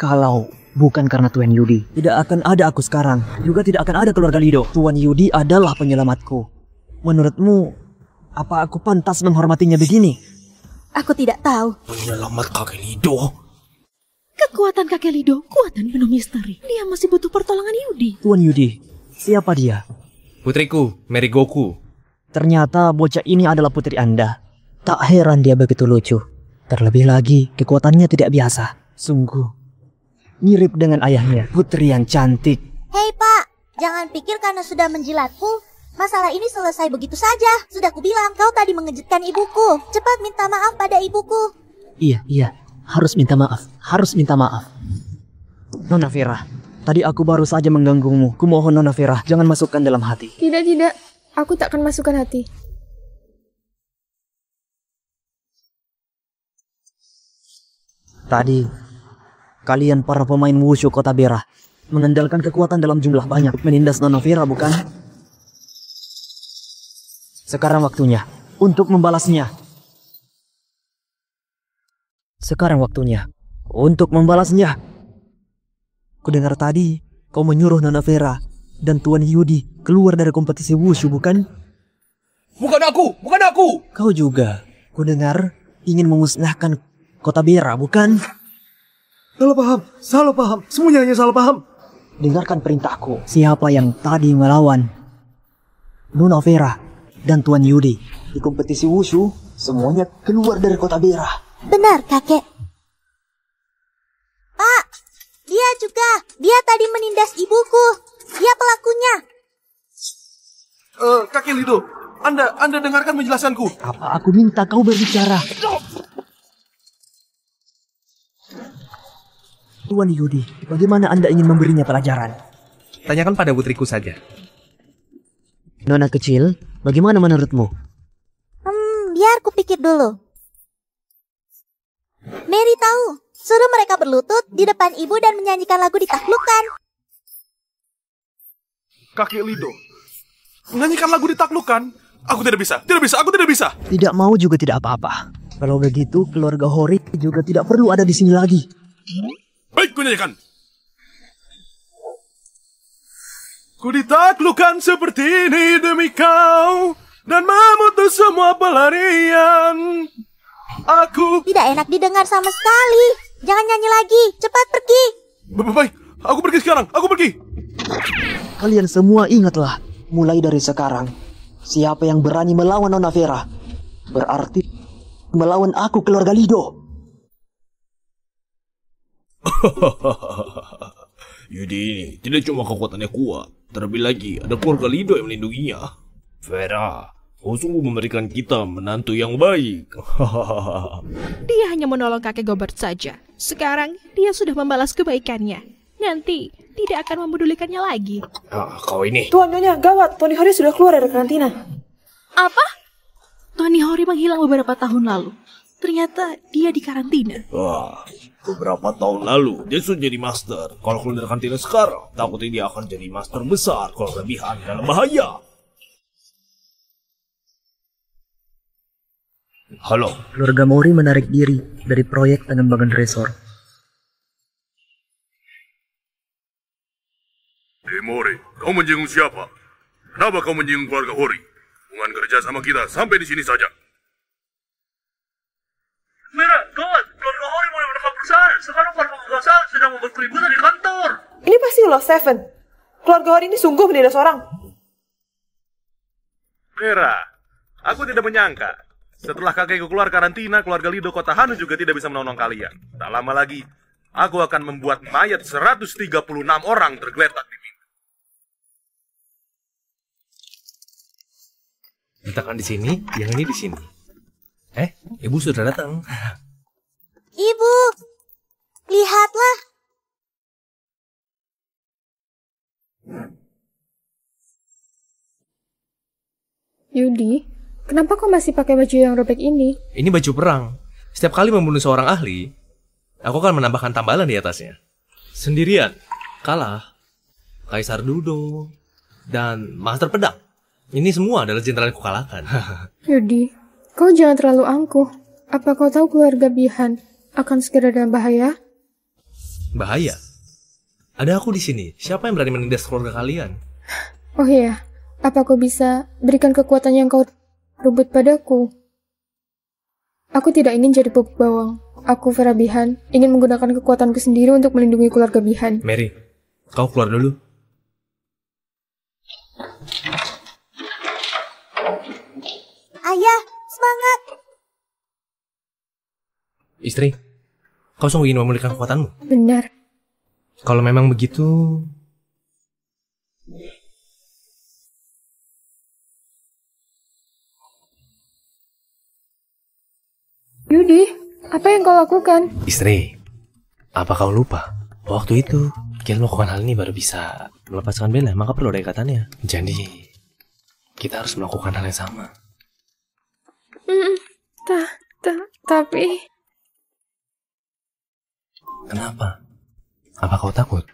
Kalau bukan karena Tuan Yudi, tidak akan ada aku sekarang. Juga tidak akan ada keluarga Lido. Tuan Yudi adalah penyelamatku. Menurutmu, apa aku pantas menghormatinya begini? Aku tidak tahu. Penyelamat kakek Lido. Kekuatan kakek Lido, kuatan penuh misteri. Dia masih butuh pertolongan Yudi. Tuan Yudi, siapa dia? Putriku, Mary Goku. Ternyata bocah ini adalah putri Anda. Tak heran dia begitu lucu. Terlebih lagi, kekuatannya tidak biasa. Sungguh mirip dengan ayahnya, putri yang cantik. Hei Pak, jangan pikir karena sudah menjilatku, masalah ini selesai begitu saja. Sudah kubilang kau tadi mengejutkan ibuku. Cepat minta maaf pada ibuku. Iya, harus minta maaf, Nona Vera, tadi aku baru saja mengganggumu. Kumohon Nona Vera, jangan masukkan dalam hati. Tidak, aku tak akan masukkan hati. Tadi kalian para pemain wushu kota Bera mengandalkan kekuatan dalam jumlah banyak menindas Nona Vera, bukan? Sekarang waktunya untuk membalasnya. Kudengar tadi kau menyuruh Nona Vera dan Tuan Yudi keluar dari kompetisi wushu, bukan? Bukan aku! Kau juga, kudengar, ingin memusnahkan kota Bera, bukan? Salah paham, semuanya hanya salah paham. Dengarkan perintahku. Siapa yang tadi melawan Nona Vera dan Tuan Yudi di kompetisi wushu, semuanya keluar dari kota Bera. Benar, kakek. Pak, dia juga. Dia tadi menindas ibuku. Dia pelakunya. Kakek Lido, Anda dengarkan penjelasanku. Apa aku minta kau berbicara? Tuan Yudi, bagaimana Anda ingin memberinya pelajaran? Tanyakan pada putriku saja. Nona kecil, bagaimana menurutmu? Biar ku pikir dulu. Mary tahu, suruh mereka berlutut di depan ibu dan menyanyikan lagu ditaklukkan. Kakek Lido, menyanyikan lagu ditaklukkan? Aku tidak bisa, aku tidak bisa. Tidak mau juga tidak apa-apa. Kalau begitu, keluarga Hori juga tidak perlu ada di sini lagi. Baik, ku nyanyikan. Ku ditaklukkan seperti ini demi kau dan memutus semua pelarian. Aku tidak enak didengar sama sekali. Jangan nyanyi lagi, cepat pergi. Baik, aku pergi sekarang, aku pergi. Kalian semua ingatlah, mulai dari sekarang, siapa yang berani melawan Nona Vera, berarti melawan aku, keluarga Lido. Yudi ini tidak cuma kekuatannya kuat, terlebih lagi ada keluarga Lido yang melindunginya. Vera, kau sungguh memberikan kita menantu yang baik. Dia hanya menolong kakek Gobert saja. Sekarang dia sudah membalas kebaikannya. Nanti tidak akan mempedulikannya lagi. Kau ini. Tuan Nyonya, gawat. Tony Hori sudah keluar dari karantina. Apa? Tony Hori menghilang beberapa tahun lalu. Ternyata dia di karantina. Wah, beberapa tahun lalu dia sudah jadi master. Kalau keluar dari karantina sekarang, takutnya dia akan jadi master besar. Kalau kelebihan dalam bahaya. Halo. Keluarga Mori menarik diri dari proyek pengembangan resor. Mori, kau menyinggung siapa? Kenapa kau menyinggung keluarga Hori? Hubungan kerja sama kita sampai di sini saja. Mira, gawat, keluarga Hori mulai menangkap perusahaan. Sekarang para pengawasan sedang membuat keributan di kantor. Ini pasti loh, Seven. Keluarga Hori ini sungguh menindas orang. Mira, aku tidak menyangka. Setelah kakekku keluar karantina, keluarga Lido Kota Hanu juga tidak bisa menolong kalian. Tak lama lagi, aku akan membuat mayat 136 orang tergeletak di pintu. Letakkan di sini, yang ini di sini. Ibu sudah datang. Ibu, lihatlah. Yudi, kenapa kau masih pakai baju yang robek ini? Ini baju perang. Setiap kali membunuh seorang ahli, aku akan menambahkan tambalan di atasnya. Sendirian, kalah. Kaisar Dudo, dan Master Pedang. Ini semua adalah jenderal yang kukalahkan. Yudi, kau jangan terlalu angkuh. Apa kau tahu keluarga Bihan akan segera dalam bahaya? Bahaya? Ada aku di sini. Siapa yang berani menindas keluarga kalian? Oh iya, apa kau bisa berikan kekuatan yang kau rebut padaku? Aku tidak ingin jadi bobok bawang. Aku, Vera Bihan, ingin menggunakan kekuatanku sendiri untuk melindungi keluarga Bihan. Mary, kau keluar dulu. Ayah, semangat. Istri, kau sungguh ingin memulihkan kekuatanmu? Benar. Kalau memang begitu... Yudi, apa yang kau lakukan? Istri, apa kau lupa? Waktu itu, kita melakukan hal ini baru bisa melepaskan Bella, maka perlu ada ikatannya. Jadi, kita harus melakukan hal yang sama. Tapi... Kenapa? Apa kau takut?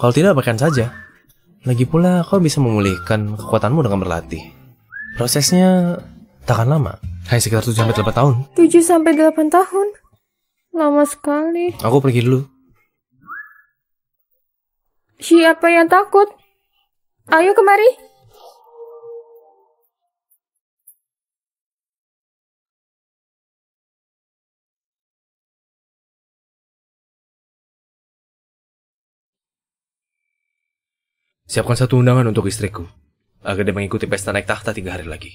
Kalau tidak, bahkan saja. Lagi pula, kau bisa memulihkan kekuatanmu dengan berlatih. Prosesnya tak akan lama, hanya sekitar 7-8 tahun. 7-8 tahun? Lama sekali. Aku pergi dulu. Siapa yang takut? Ayo kemari. Siapkan satu undangan untuk istriku, agar dia mengikuti pesta naik tahta 3 hari lagi.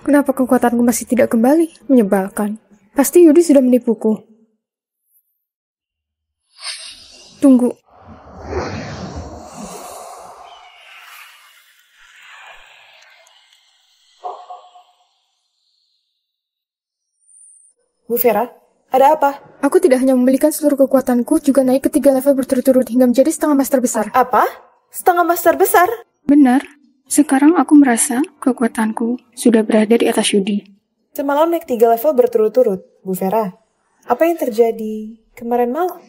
Kenapa kekuatanku masih tidak kembali? Menyebalkan. Pasti Yudi sudah menipuku. Tunggu. Bu Vera, ada apa? Aku tidak hanya memiliki seluruh kekuatanku, juga naik ke 3 level berturut-turut hingga menjadi setengah master besar. Apa? Setengah master besar? Benar. Sekarang aku merasa kekuatanku sudah berada di atas Yudi. Semalam naik 3 level berturut-turut, Bu Vera. Apa yang terjadi kemarin malam?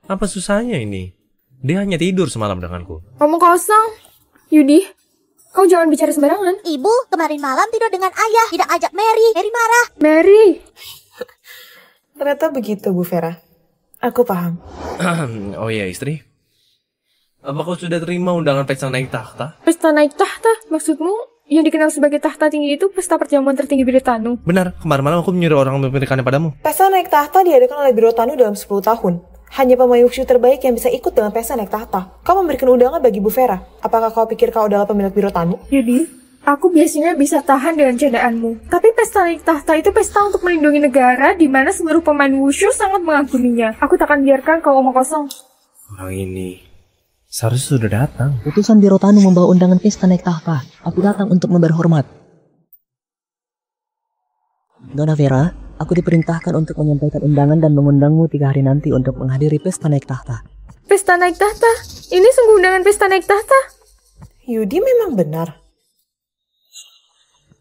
Apa susahnya ini? Dia hanya tidur semalam denganku. Ngomong kosong. Yudi, kau jangan bicara sembarangan. Ibu kemarin malam tidur dengan ayah, tidak ajak Mary. Mary marah. Mary. Ternyata begitu, Bu Vera. Aku paham. Oh iya, istri. Apa kau sudah terima undangan pesta naik tahta? Pesta naik tahta? Maksudmu yang dikenal sebagai tahta tinggi itu pesta perjamuan tertinggi Birotanu? Benar, kemarin malam aku menyuruh orang memberikannya padamu. Pesta naik tahta diadakan oleh Birotanu dalam 10 tahun. Hanya pemain wushu terbaik yang bisa ikut dengan pesta naik tahta. Kau memberikan undangan bagi Bu Vera. Apakah kau pikir kau adalah pemilik Birotanu? Yudi, aku biasanya bisa tahan dengan candaanmu. Tapi pesta naik tahta itu pesta untuk melindungi negara di mana seluruh pemain wushu sangat mengaguminya. Aku takkan biarkan kau omong kosong. Orang ini seharusnya sudah datang. Utusan Birotanu membawa undangan pesta naik tahta. Aku datang untuk memberi hormat. Nona Vera, aku diperintahkan untuk menyampaikan undangan dan mengundangmu 3 hari nanti untuk menghadiri pesta naik tahta. Pesta naik tahta? Ini sungguh undangan pesta naik tahta? Yudi memang benar.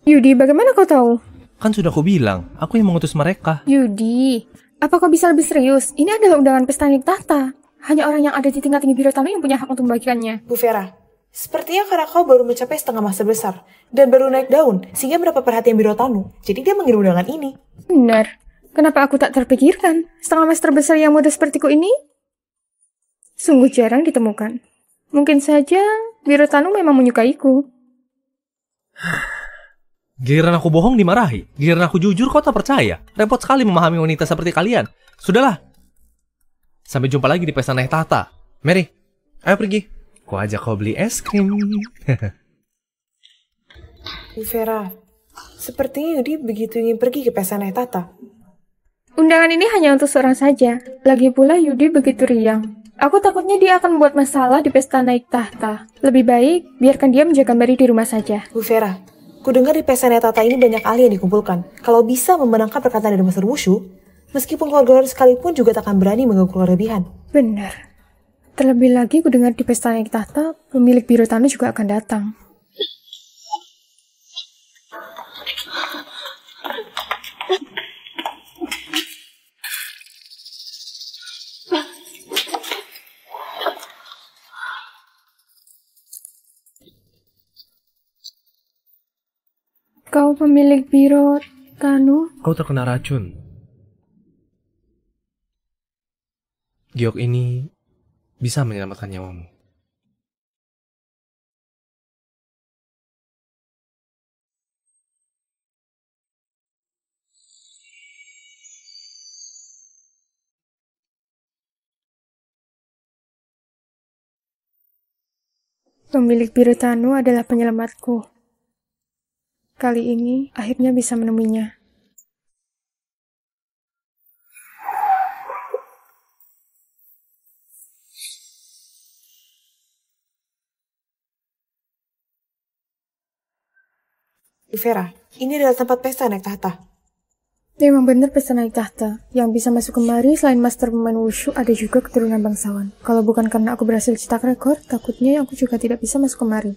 Yudi, bagaimana kau tahu? Kan sudah aku bilang, aku yang mengutus mereka. Yudi, apa kau bisa lebih serius? Ini adalah undangan pesta naik tahta. Hanya orang yang ada di tingkat tinggi Birotanu yang punya hak untuk membagikannya. Bu Vera, sepertinya karena kau baru mencapai setengah master besar dan baru naik daun sehingga mendapat perhatian Birotanu. Jadi dia mengirim undangan ini. Benar. Kenapa aku tak terpikirkan? Setengah master besar yang muda sepertiku ini sungguh jarang ditemukan. Mungkin saja Birotanu memang menyukaiku. Giliran aku bohong dimarahi. Giliran aku jujur kau tak percaya. Repot sekali memahami wanita seperti kalian. Sudahlah. Sampai jumpa lagi di pesta naik tahta. Mary, ayo pergi. Ku ajak kau beli es krim. Bu Vera, sepertinya Yudi begitu ingin pergi ke pesta naik tahta. Undangan ini hanya untuk seorang saja. Lagi pula Yudi begitu riang. Aku takutnya dia akan membuat masalah di pesta naik tahta. Lebih baik biarkan dia menjaga Mary di rumah saja. Bu Vera, ku dengar di pesta naik tahta ini banyak ahli yang dikumpulkan. Kalau bisa memenangkan perkataan dari Master Wushu, meskipun keluarga sekalipun juga tak akan berani mengganggu kelebihan. Benar. Terlebih lagi ku dengar di pesta naik tahta, pemilik Birotanu juga akan datang. Kau pemilik Birotanu? Kau terkena racun. Giok ini bisa menyelamatkan nyawamu. Pemilik Birotanu adalah penyelamatku. Kali ini akhirnya bisa menemuinya. Vera, ini adalah tempat pesta naik tahta. Memang benar pesta naik tahta. Yang bisa masuk kemari selain master pemain wushu ada juga keturunan bangsawan. Kalau bukan karena aku berhasil cetak rekor, takutnya aku juga tidak bisa masuk kemari.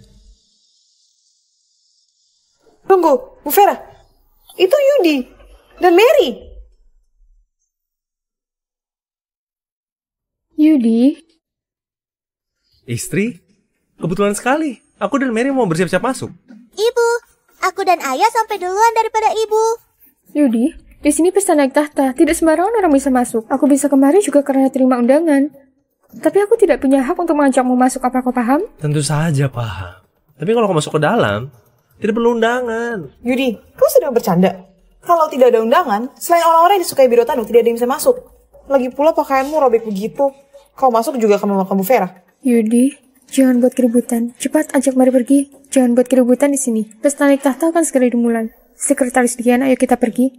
Tunggu, Bu Vera. Itu Yudi dan Mary. Yudi? Istri? Kebetulan sekali. Aku dan Mary mau bersiap-siap masuk. Ibu, aku dan ayah sampai duluan daripada ibu. Yudi, di sini pesta naik tahta. Tidak sembarangan orang bisa masuk. Aku bisa kemari juga karena terima undangan. Tapi aku tidak punya hak untuk mengajakmu masuk, apa kau paham? Tentu saja paham. Tapi kalau kau masuk ke dalam, tidak perlu undangan. Yudi, kau sedang bercanda? Kalau tidak ada undangan, selain orang-orang yang disukai Birotanu, tidak ada yang bisa masuk. Lagi pula pakaianmu robek begitu. Kau masuk juga akan memakan Bu Vera. Yudi, jangan buat keributan. Cepat ajak Mary pergi. Jangan buat keributan di sini. Pesta naik tahta akan segera dimulai. Sekretaris Dian, ayo kita pergi.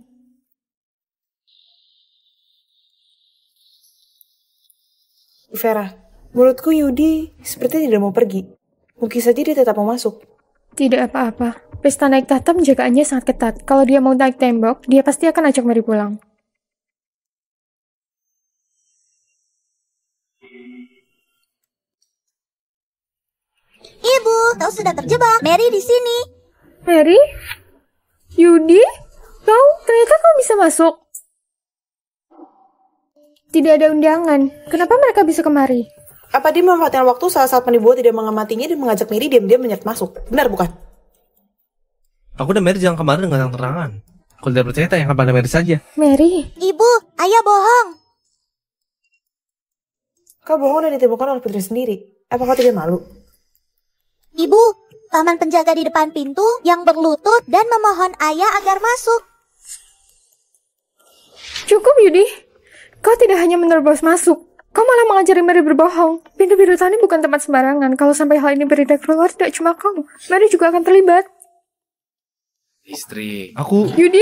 Bu Vera, menurutku Yudi seperti tidak mau pergi. Mungkin saja dia tetap mau masuk. Tidak apa-apa. Pesta naik tahta penjagaannya sangat ketat. Kalau dia mau naik tembok, dia pasti akan ajak Mary pulang. Ibu, kau sudah terjebak. Mary di sini. Mary? Yudi? Ternyata kau bisa masuk. Tidak ada undangan. Kenapa mereka bisa kemari? Apa dia memanfaatkan waktu saat penipu tidak mengamatinya dan mengajak Mary diam-diam menyeret masuk? Benar bukan? Aku dan Mary jangan kemarin dengan terang-terangan. Kalau tidak percaya, tanyakan pada Mary saja. Mary? Ibu, ayah bohong. Kau bohong dan ditemukan oleh putri sendiri. Apa kau tidak malu? Ibu, paman penjaga di depan pintu yang berlutut dan memohon ayah agar masuk. Cukup, Yudi. Kau tidak hanya menerobos masuk. Kau malah mengajari Mary berbohong. Pintu Birotani bukan tempat sembarangan. Kalau sampai hal ini beredar keluar, tidak cuma kau. Mary juga akan terlibat. Istri, aku... Yudi,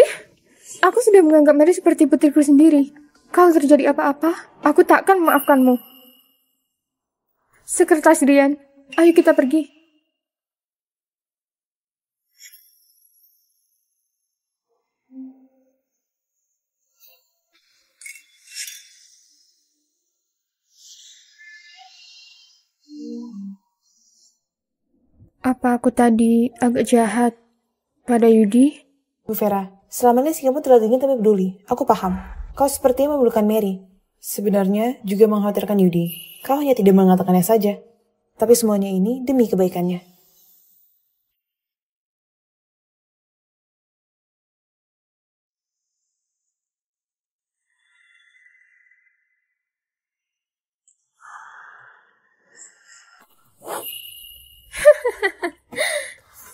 aku sudah menganggap Mary seperti putriku sendiri. Kalau terjadi apa-apa, aku takkan memaafkanmu. Sekretaris Dian, ayo kita pergi. Apa aku tadi agak jahat pada Yudi? Bu Vera, selama ini sikapmu terlalu dingin tapi peduli. Aku paham. Kau sepertinya memerlukan Mary. Sebenarnya juga mengkhawatirkan Yudi. Kau hanya tidak mengatakannya saja. Tapi semuanya ini demi kebaikannya.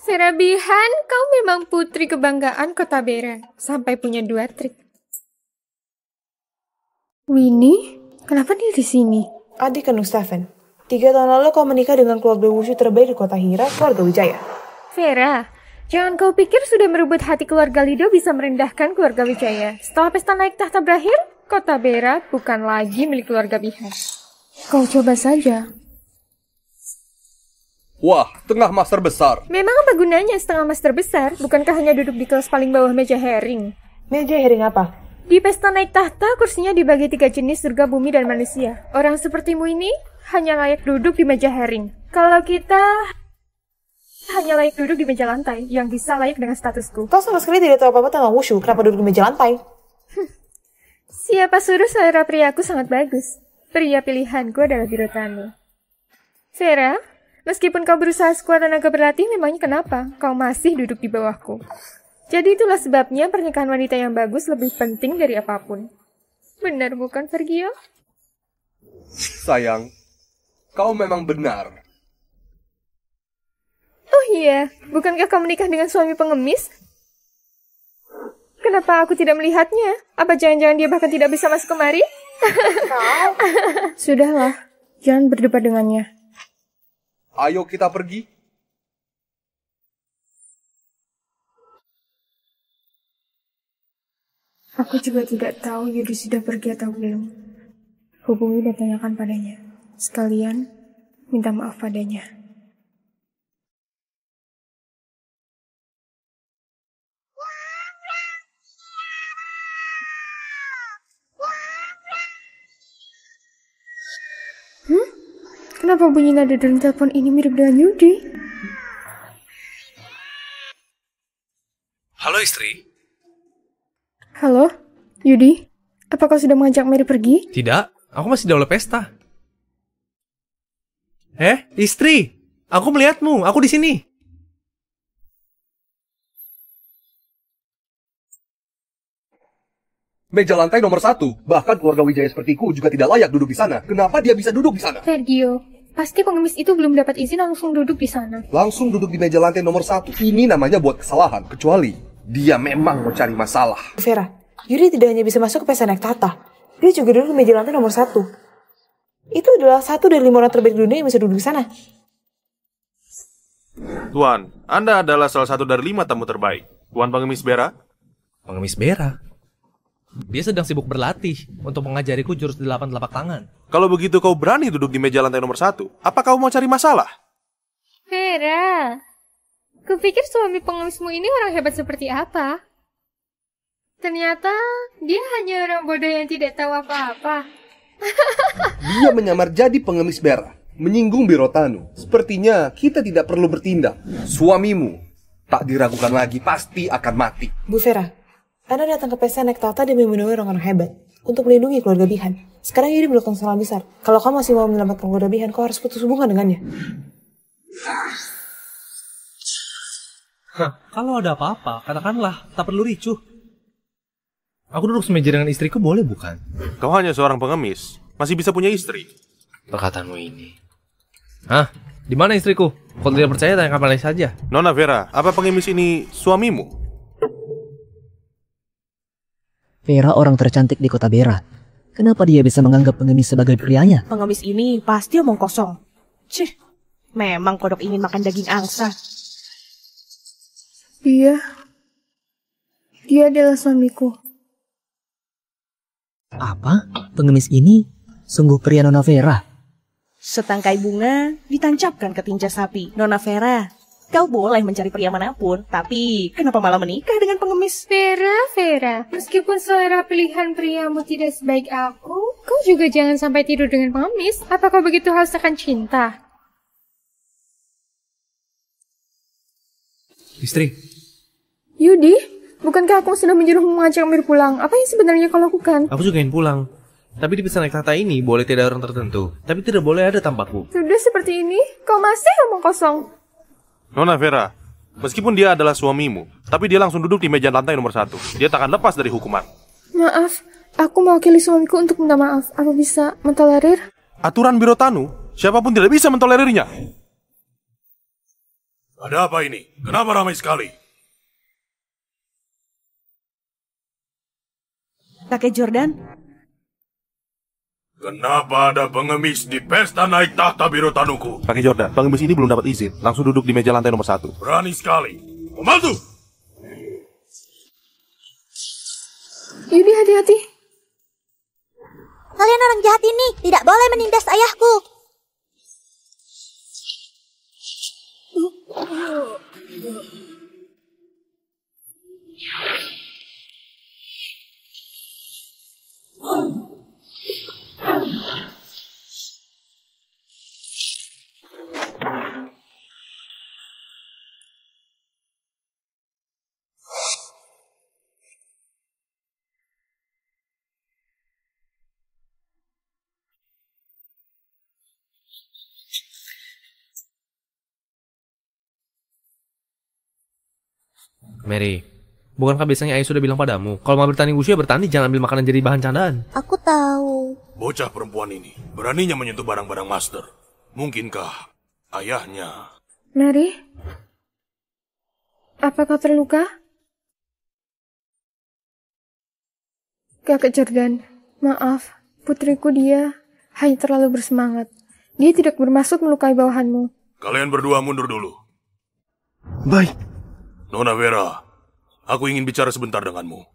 Serabihan, kau memang putri kebanggaan Kota Bera. Sampai punya 2 trik. Winnie? Kenapa dia di sini? Adik kandung Stephen. 3 tahun lalu kau menikah dengan keluarga wushu terbaik di Kota Hira, keluarga Wijaya. Vera, jangan kau pikir sudah merebut hati keluarga Lido bisa merendahkan keluarga Wijaya. Setelah pesta naik tahta berakhir, Kota Bera bukan lagi milik keluarga Bihan. Kau coba saja. Wah, tengah master besar. Memang apa gunanya setengah master besar? Bukankah hanya duduk di kelas paling bawah meja herring? Meja herring apa? Di pesta naik tahta, kursinya dibagi 3 jenis surga, bumi, dan manusia. Orang sepertimu ini hanya layak duduk di meja herring. Kalau kita hanya layak duduk di meja lantai, yang bisa layak dengan statusku. Kau sama sekali tidak tahu apa-apa tentang wushu, kenapa duduk di meja lantai? Siapa suruh selera priaku sangat bagus. Pria pilihanku adalah Birotanu. Vera, meskipun kau berusaha sekuat tenaga berlatih, memangnya kenapa? Kau masih duduk di bawahku. Jadi itulah sebabnya pernikahan wanita yang bagus lebih penting dari apapun. Benar bukan, Vergio? Sayang, kau memang benar. Oh iya, bukankah kau menikah dengan suami pengemis? Kenapa aku tidak melihatnya? Apa jangan-jangan dia bahkan tidak bisa masuk kemari? Sudahlah, jangan berdebat dengannya. Ayo kita pergi. Aku juga tidak tahu Yudi sudah pergi atau belum. Hubungi dan tanyakan padanya. Sekalian, minta maaf padanya. Kenapa bunyi nada dalam telepon ini mirip dengan Yudi? Halo istri. Halo, Yudi. Apa kau sudah mengajak Mary pergi? Tidak, aku masih di aula pesta. Istri, aku melihatmu. Aku di sini. Meja lantai nomor 1. Bahkan keluarga Wijaya sepertiku juga tidak layak duduk di sana. Kenapa dia bisa duduk di sana? Sergio, pasti pengemis itu belum dapat izin langsung duduk di sana. Langsung duduk di meja lantai nomor 1. Ini namanya buat kesalahan. Kecuali dia memang mau cari masalah. Vera, Yudi tidak hanya bisa masuk ke pesta naik tata. Dia juga duduk di meja lantai nomor 1. Itu adalah 1 dari 5 orang terbaik di dunia yang bisa duduk di sana. Tuan, Anda adalah salah satu dari 5 tamu terbaik. Tuan Pengemis Bera? Pengemis Bera? Dia sedang sibuk berlatih untuk mengajariku jurus 8 telapak tangan. Kalau begitu kau berani duduk di meja lantai nomor 1, apa kau mau cari masalah? Vera, kupikir suami pengemismu ini orang hebat seperti apa? Ternyata dia hanya orang bodoh yang tidak tahu apa-apa. Dia menyamar jadi pengemis Bera, menyinggung Birotanu. Sepertinya kita tidak perlu bertindak. Suamimu tak diragukan lagi, pasti akan mati. Bu Vera, Anda datang ke pesta naik tata demi menemui orang-orang hebat untuk melindungi keluarga Bihan. Sekarang Yudi melakukan kesalahan besar. Kalau kamu masih mau menyelamatkan keluarga Bihan, kau harus putus hubungan dengannya. Kalau ada apa-apa, katakanlah. Tak perlu ricuh. Aku duduk semeja dengan istriku, boleh bukan? Kau hanya seorang pengemis, masih bisa punya istri. Perkataanmu ini. Hah? Di mana istriku? Kau tidak percaya, tanya kapan saja. Nona Vera, apa pengemis ini suamimu? Vera orang tercantik di kota Bera. Kenapa dia bisa menganggap pengemis sebagai prianya? Pengemis ini pasti omong kosong. Cih, memang kodok ingin makan daging angsa. Dia adalah suamiku. Apa? Pengemis ini sungguh pria Nona Vera. Setangkai bunga ditancapkan ke tinja sapi. Nona Vera, kau boleh mencari pria manapun, tapi kenapa malah menikah dengan pengemis? Vera, meskipun selera pilihan priamu tidak sebaik aku, kau juga jangan sampai tidur dengan pengemis. Apakah begitu haus akan cinta? Istri. Yudi, bukankah aku sudah menyuruhmu mengajak Mir pulang? Apa yang sebenarnya kau lakukan? Aku juga ingin pulang. Tapi di pesta naik tata ini boleh tidak orang tertentu. Tapi tidak boleh ada tampakku. Sudah seperti ini, kau masih omong kosong. Nona Vera, meskipun dia adalah suamimu, tapi dia langsung duduk di meja lantai nomor 1. Dia tak akan lepas dari hukuman. Maaf, aku mewakili suamiku untuk minta maaf. Apa bisa mentolerir? Aturan Birotanu, siapapun tidak bisa mentolerirnya. Ada apa ini? Kenapa ramai sekali? Kakek Jordan, kenapa ada pengemis di pesta naik tahta Birotanuku? Kakek Jordan, pengemis ini belum dapat izin. Langsung duduk di meja lantai nomor 1. Berani sekali. Membantu! Yudi, hati-hati. Kalian orang jahat ini tidak boleh menindas ayahku. Mary, bukankah biasanya ayah sudah bilang padamu, kalau mau bertanding wushu ya bertanding, jangan ambil makanan jadi bahan candaan. Aku tahu. Bocah perempuan ini beraninya menyentuh barang-barang master. Mungkinkah ayahnya? Mary, apakah terluka? Kakek Jordan, maaf, putriku dia hanya terlalu bersemangat. Dia tidak bermaksud melukai bawahanmu. Kalian berdua mundur dulu. Baik. Nona Vera, aku ingin bicara sebentar denganmu.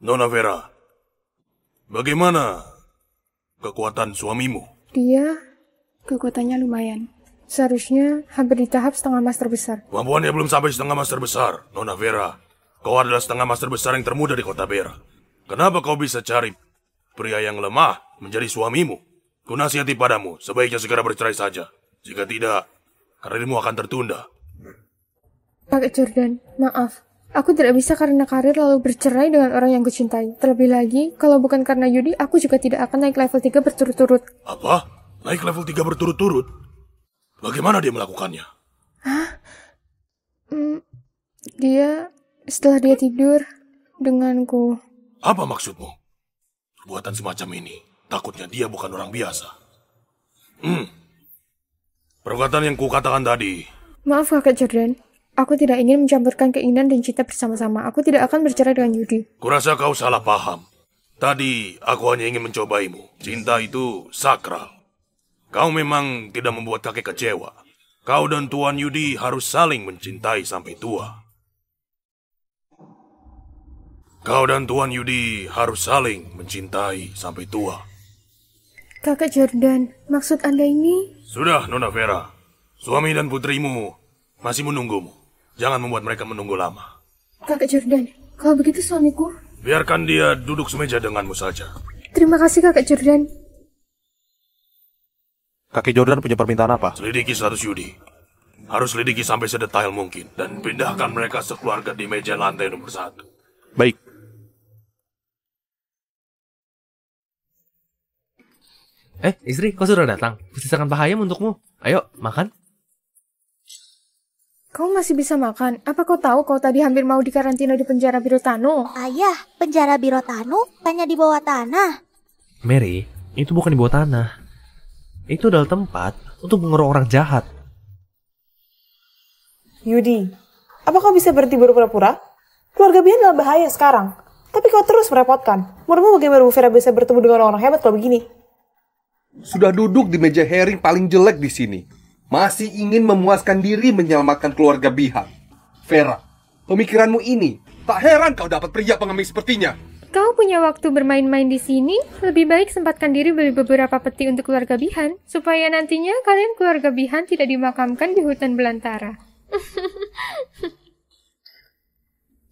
Nona Vera, bagaimana kekuatan suamimu? Dia kekuatannya lumayan. Seharusnya hampir di tahap setengah master besar. Kemampuannya belum sampai setengah master besar. Nona Vera, kau adalah setengah master besar yang termuda di kota Bera. Kenapa kau bisa cari pria yang lemah menjadi suamimu? Kunasihati padamu, sebaiknya segera bercerai saja. Jika tidak, karirmu akan tertunda. Kakek Jordan, maaf. Aku tidak bisa karena karir lalu bercerai dengan orang yang kucintai. Terlebih lagi, kalau bukan karena Yudi, aku juga tidak akan naik level 3 berturut-turut. Apa? Naik level 3 berturut-turut? Bagaimana dia melakukannya? Hah? Setelah dia tidur denganku. Apa maksudmu? Perbuatan semacam ini, takutnya dia bukan orang biasa. Perkataan yang kukatakan tadi. Maaf Kakak Jordan. Aku tidak ingin mencampurkan keinginan dan cinta bersama-sama. Aku tidak akan bercerai dengan Yudi. Kurasa kau salah paham. Tadi aku hanya ingin mencobaimu. Cinta itu sakral. Kau memang tidak membuat kakek kecewa. Kau dan Tuan Yudi harus saling mencintai sampai tua. Kau dan Tuan Yudi harus saling mencintai sampai tua. Kakak Jordan, maksud Anda ini? Sudah, Nona Vera. Suami dan putrimu masih menunggumu. Jangan membuat mereka menunggu lama. Kakak Jordan, kalau begitu suamiku. Biarkan dia duduk semeja denganmu saja. Terima kasih Kakak Jordan. Kakek Jordan punya permintaan apa? Selidiki status Yudi. Harus selidiki sampai sedetail mungkin. Dan pindahkan mereka sekeluarga di meja lantai nomor 1. Baik. Istri, kau sudah datang. Kusisakan pahayam untukmu. Ayo, makan. Kau masih bisa makan. Apa kau tahu kau tadi hampir mau dikarantina di penjara Birotano? Ayah, penjara Birotano hanya di bawah tanah. Mary, itu bukan di bawah tanah. Itu adalah tempat untuk mengurung orang jahat. Yudi, apa kau bisa berhenti berpura-pura? Keluarga Bian dalam bahaya sekarang. Tapi kau terus merepotkan. Menurutmu bagaimana Bu Vera bisa bertemu dengan orang hebat kalau begini? Sudah duduk di meja herring paling jelek di sini. Masih ingin memuaskan diri menyelamatkan keluarga Bihan. Vera, pemikiranmu ini, tak heran kau dapat pria pengemis sepertinya. Kau punya waktu bermain-main di sini, lebih baik sempatkan diri beli beberapa peti untuk keluarga Bihan, supaya nantinya kalian keluarga Bihan tidak dimakamkan di hutan belantara.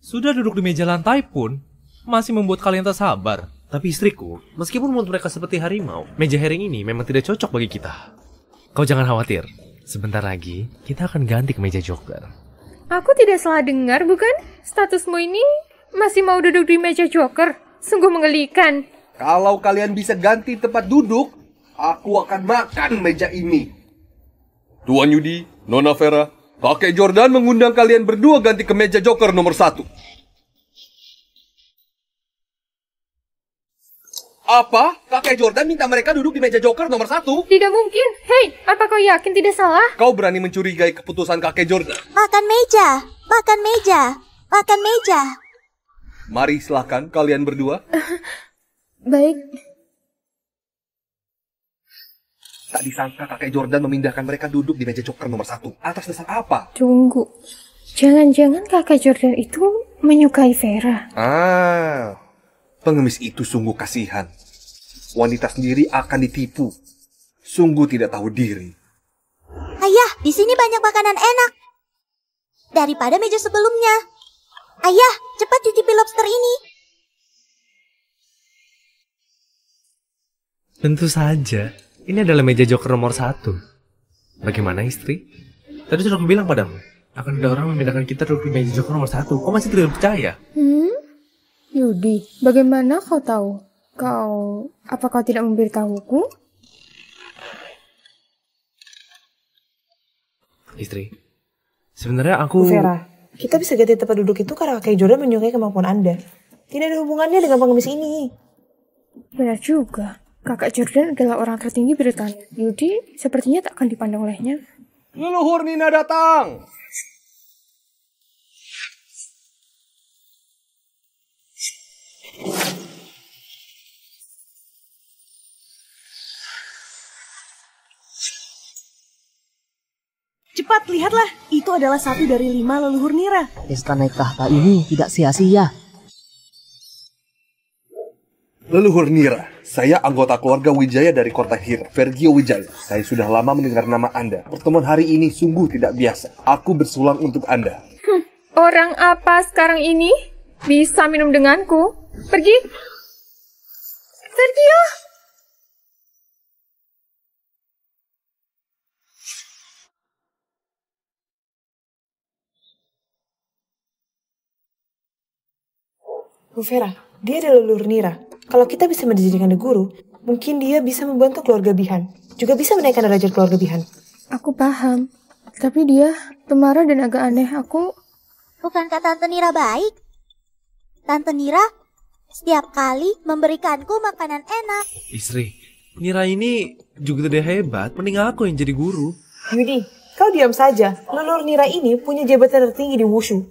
Sudah duduk di meja lantai pun, masih membuat kalian tak sabar. Tapi istriku, meskipun mulut mereka seperti harimau, meja herring ini memang tidak cocok bagi kita. Kau jangan khawatir, sebentar lagi kita akan ganti ke meja joker. Aku tidak salah dengar, bukan? Statusmu ini masih mau duduk di meja joker? Sungguh mengelikan. Kalau kalian bisa ganti tempat duduk, aku akan makan meja ini. Tuan Yudi, Nona Vera, Kakek Jordan mengundang kalian berdua ganti ke meja joker nomor 1. Apa? Kakek Jordan minta mereka duduk di meja joker nomor 1? Tidak mungkin. Hei, apa kau yakin tidak salah? Kau berani mencurigai keputusan kakek Jordan? Makan meja, makan meja, makan meja. Mari silahkan kalian berdua. Baik. Tak disangka kakek Jordan memindahkan mereka duduk di meja joker nomor 1. Atas dasar apa? Tunggu. Jangan-jangan kakek Jordan itu menyukai Vera. Pengemis itu sungguh kasihan. Wanita sendiri akan ditipu. Sungguh tidak tahu diri. Ayah, di sini banyak makanan enak. Daripada meja sebelumnya. Ayah, cepat cicipi lobster ini. Tentu saja. Ini adalah meja joker nomor 1. Bagaimana istri? Tadi sudah aku bilang padamu. Akan ada orang memindahkan kita duduk di meja joker nomor 1. Kau masih tidak percaya? Yudi, bagaimana kau tahu? Apa kau tidak memberitahuku? Istri, sebenarnya aku... Bu Vera, kita bisa ganti tempat duduk itu karena kakek Jordan menyukai kemampuan Anda. Tidak ada hubungannya dengan pengemis ini. Benar juga. Kakak Jordan adalah orang tertinggi Britania. Yudi sepertinya tak akan dipandang olehnya. Leluhur Nina datang! Cepat, lihatlah. Itu adalah satu dari 5 leluhur Nira. Pesta naik tahta ini tidak sia-sia. Leluhur Nira, saya anggota keluarga Wijaya dari kota Hira, Vergio Wijaya. Saya sudah lama mendengar nama Anda. Pertemuan hari ini sungguh tidak biasa. Aku bersulang untuk Anda. Orang apa sekarang ini bisa minum denganku? Pergi. Vergio. Bu Vera, dia adalah leluhur Nira. Kalau kita bisa menjadikan dia guru, mungkin dia bisa membantu keluarga Bihan. Juga bisa menaikkan derajat keluarga Bihan. Aku paham. Tapi dia pemarah dan agak aneh. Bukankah Tante Nira baik? Tante Nira setiap kali memberikanku makanan enak. Istri, Nira ini juga tidak hebat. Mending aku yang jadi guru. Yudi, kau diam saja. Leluhur Nira ini punya jabatan tertinggi di Wushu.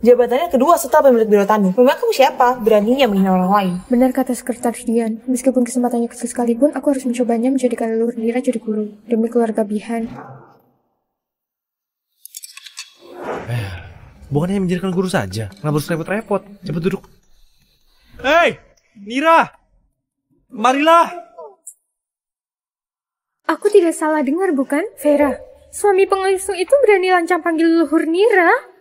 Jabatannya kedua setelah pemilik Biro Tanu. Memang kamu siapa? Beraninya menghina orang lain. Benar kata Sekretaris Dian. Meskipun kesempatannya kecil sekalipun, aku harus mencobanya menjadikan leluhur Nira jadi guru. Demi keluarga Bihan. Bukannya menjadikan guru saja. Kenapa harus repot-repot? Cepat duduk. Hei, Nira! Marilah! Aku tidak salah dengar, bukan? Vera, suami pengasuh itu berani lancang panggil leluhur Nira.